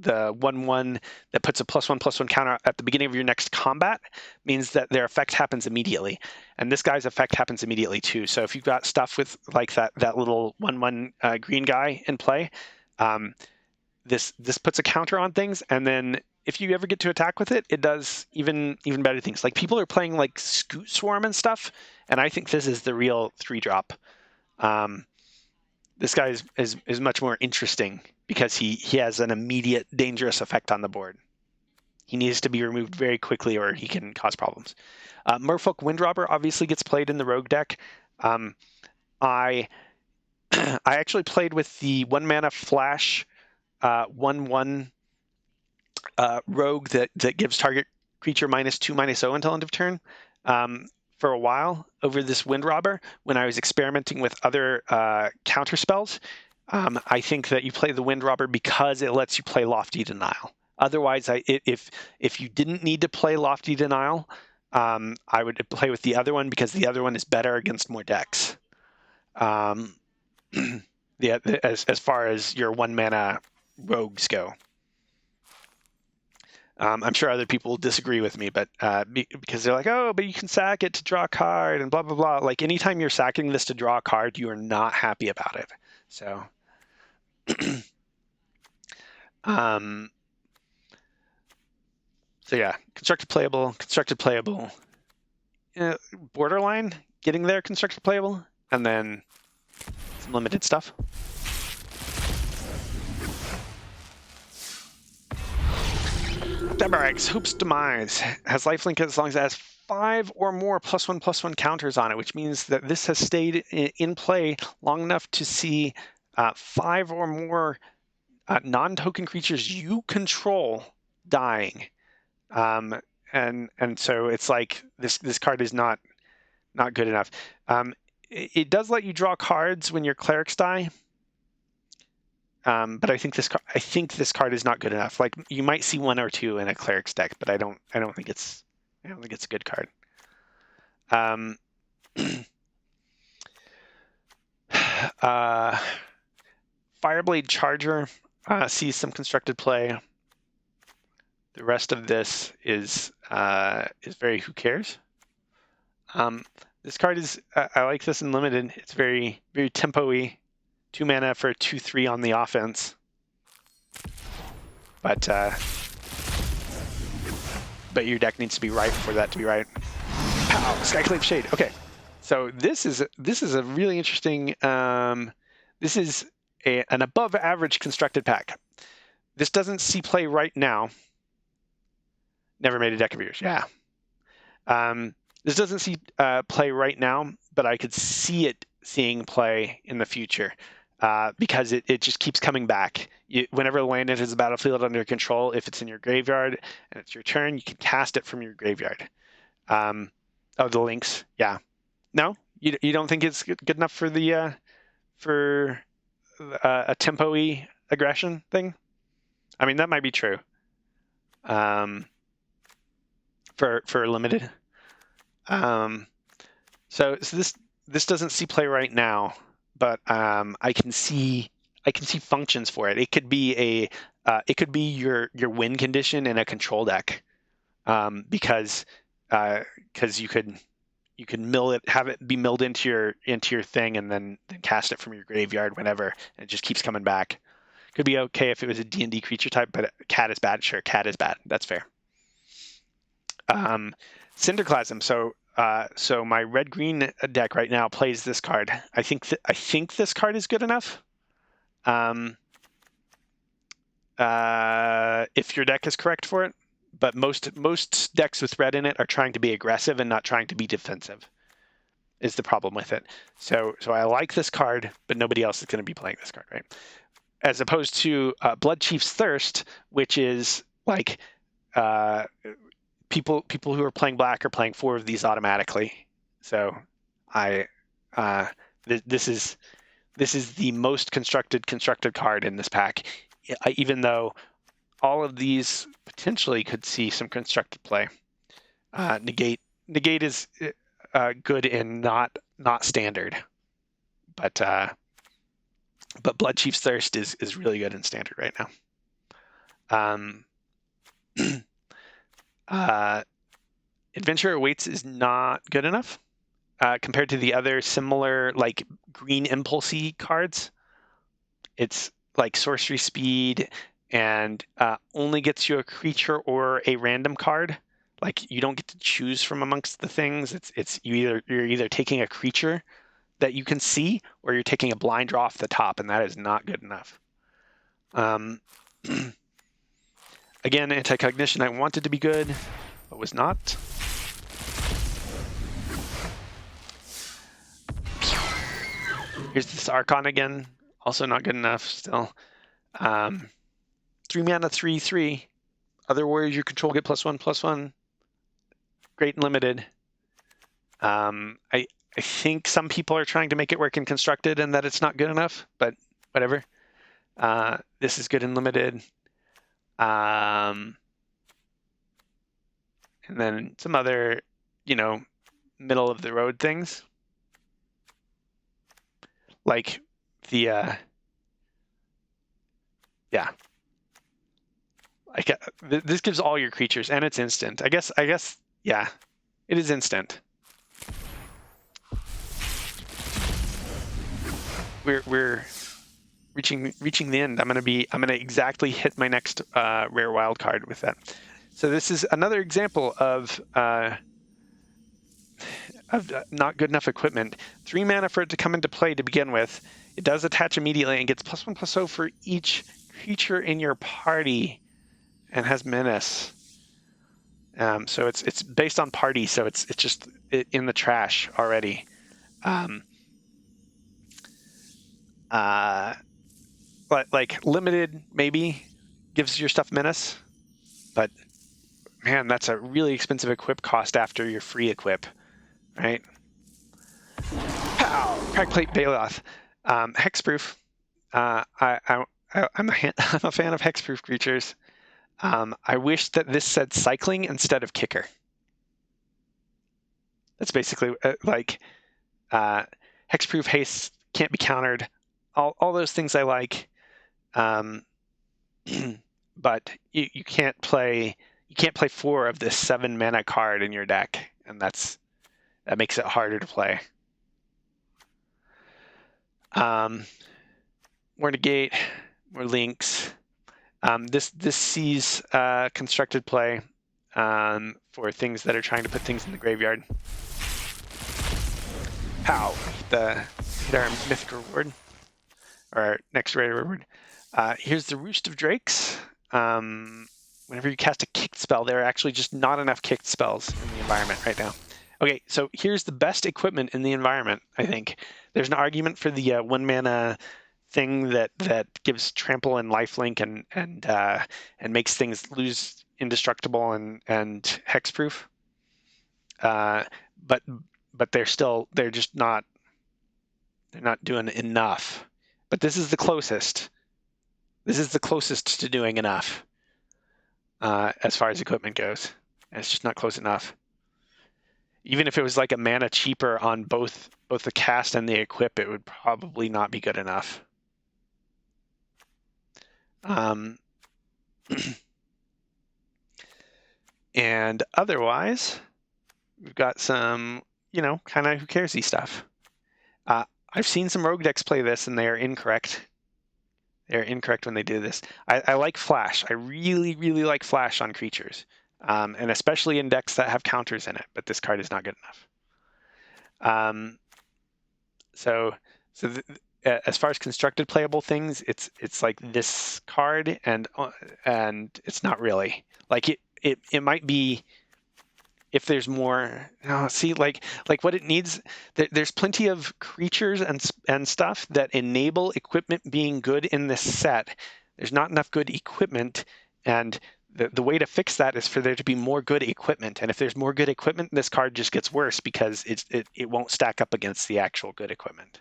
1/1 that puts a +1/+1 counter at the beginning of your next combat, means that their effect happens immediately, and this guy's effect happens immediately too. So if you've got stuff with like that little 1/1 green guy in play, this puts a counter on things, and then if you ever get to attack with it, it does even better things. Like people are playing like Scoot Swarm and stuff, and I think this is the real 3-drop. This guy is much more interesting because he has an immediate dangerous effect on the board. He needs to be removed very quickly or he can cause problems. Merfolk Windrobber obviously gets played in the rogue deck. I actually played with the 1-mana flash 1/1 rogue that gives target creature -2/-0 until end of turn for a while over this Windrobber when I was experimenting with other counter spells. I think that you play the Windrobber because it lets you play Lofty Denial. Otherwise, if you didn't need to play Lofty Denial, I would play with the other one because the other one is better against more decks. Yeah, as far as your 1-mana rogues go. I'm sure other people will disagree with me, but because they're like, oh, but you can sack it to draw a card and blah, blah, blah. Like anytime you're sacking this to draw a card, you are not happy about it. So, so yeah, constructed playable, borderline, getting there, constructed playable, and then some limited stuff. Debarag's Hoop's Demise has lifelink as long as it has 5 or more +1/+1 counters on it, which means that this has stayed in play long enough to see 5 or more non-token creatures you control dying. And so it's like this card is not good enough. It does let you draw cards when your clerics die. But I think this card is not good enough. Like, you might see 1 or 2 in a cleric's deck, but I don't think it's a good card. Fireblade Charger sees some constructed play. The rest of this is very who cares. This card is I like this in limited. It's very tempo-y. 2 mana for 2/3 on the offense. But your deck needs to be right for that to be right. Pow! Skyclave Shade. Okay, so this is a really interesting. This is an above average constructed pack. This doesn't see play right now. Never made a deck of yours. Yeah. This doesn't see play right now, but I could see it seeing play in the future because it just keeps coming back. Whenever the land enters the battlefield under control, if it's in your graveyard and it's your turn, you can cast it from your graveyard. Oh, the links. Yeah. No, you don't think it's good enough for the for a tempo-y aggression thing? I mean, that might be true. For limited. So this doesn't see play right now, but I can see functions for it. It could be your win condition in a control deck, because you could mill it, have it be milled into your thing, and then cast it from your graveyard whenever, and it just keeps coming back. Could be okay if it was a D&D creature type, but cat is bad. Sure, cat is bad. That's fair. Cinderclasm. So my red-green deck right now plays this card. I think this card is good enough. If your deck is correct for it, but most decks with red in it are trying to be aggressive and not trying to be defensive, is the problem with it. So I like this card, but nobody else is going to be playing this card, right? As opposed to Bloodchief's Thirst, which is like people who are playing black are playing 4 of these automatically. So this is the most constructed card in this pack, even though all of these potentially could see some constructed play. Negate is good in not standard, but Bloodchief's Thirst is really good in standard right now. Adventure Awaits is not good enough compared to the other similar, like, green impulsy cards. It's like sorcery speed and only gets you a creature or a random card. Like, you don't get to choose from amongst the things. You're either taking a creature that you can see, or you're taking a blind draw off the top, and that is not good enough. Again, Anti-Cognition I wanted to be good, but was not. Here's this Archon again, also not good enough still. 3 mana, 3/3. Other warriors you control get +1/+1. Great and limited. I think some people are trying to make it work in constructed and that it's not good enough, but whatever. This is good and limited. And then some other, middle of the road things. Like the, yeah. Like, this gives all your creatures, and it's instant. I guess, yeah, it is instant. We're reaching the end. I'm gonna exactly hit my next rare wild card with that. So this is another example of not good enough equipment. 3 mana for it to come into play to begin with. It does attach immediately and gets +1/+0 for each creature in your party, and has menace. So it's based on party, so it's just in the trash already. But like limited maybe gives your stuff menace, but man, that's a really expensive equip cost after your free equip, right? Pow! Crack plate Bailoff. Hexproof. I'm I'm a fan of hexproof creatures. I wish that this said cycling instead of kicker. That's basically like hexproof haste can't be countered. All those things I like. Um, but you can't play 4 of this 7 mana card in your deck, and that makes it harder to play. More negate, more links. This sees constructed play for things that are trying to put things in the graveyard. Pow! Hit our mythic reward, or our next rare reward. Here's the Roost of Drakes. Whenever you cast a kicked spell, there are actually just not enough kicked spells in the environment right now. Okay, so here's the best equipment in the environment, I think. There's an argument for the 1 mana thing that gives trample and lifelink and makes things lose indestructible and hexproof. But they're just not doing enough. But this is the closest. This is the closest to doing enough as far as equipment goes. And it's just not close enough. Even if it was like a mana cheaper on both the cast and the equip, it would probably not be good enough. And otherwise, we've got some, kind of who cares-y stuff. I've seen some rogue decks play this, and they are incorrect. They're incorrect when they do this. I like flash. I really, really like flash on creatures, and especially in decks that have counters in it, but this card is not good enough. As far as constructed playable things, it's like this card, and it's not really. Like it might be if there's more. See, like what it needs. There's plenty of creatures and stuff that enable equipment being good in this set. There's not enough good equipment, and the way to fix that is for there to be more good equipment. And if there's more good equipment, this card just gets worse because it won't stack up against the actual good equipment.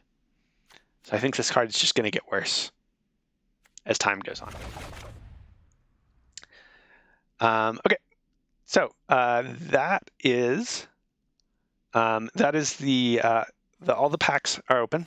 So I think this card is just going to get worse as time goes on. Okay, so that is the all the packs are open.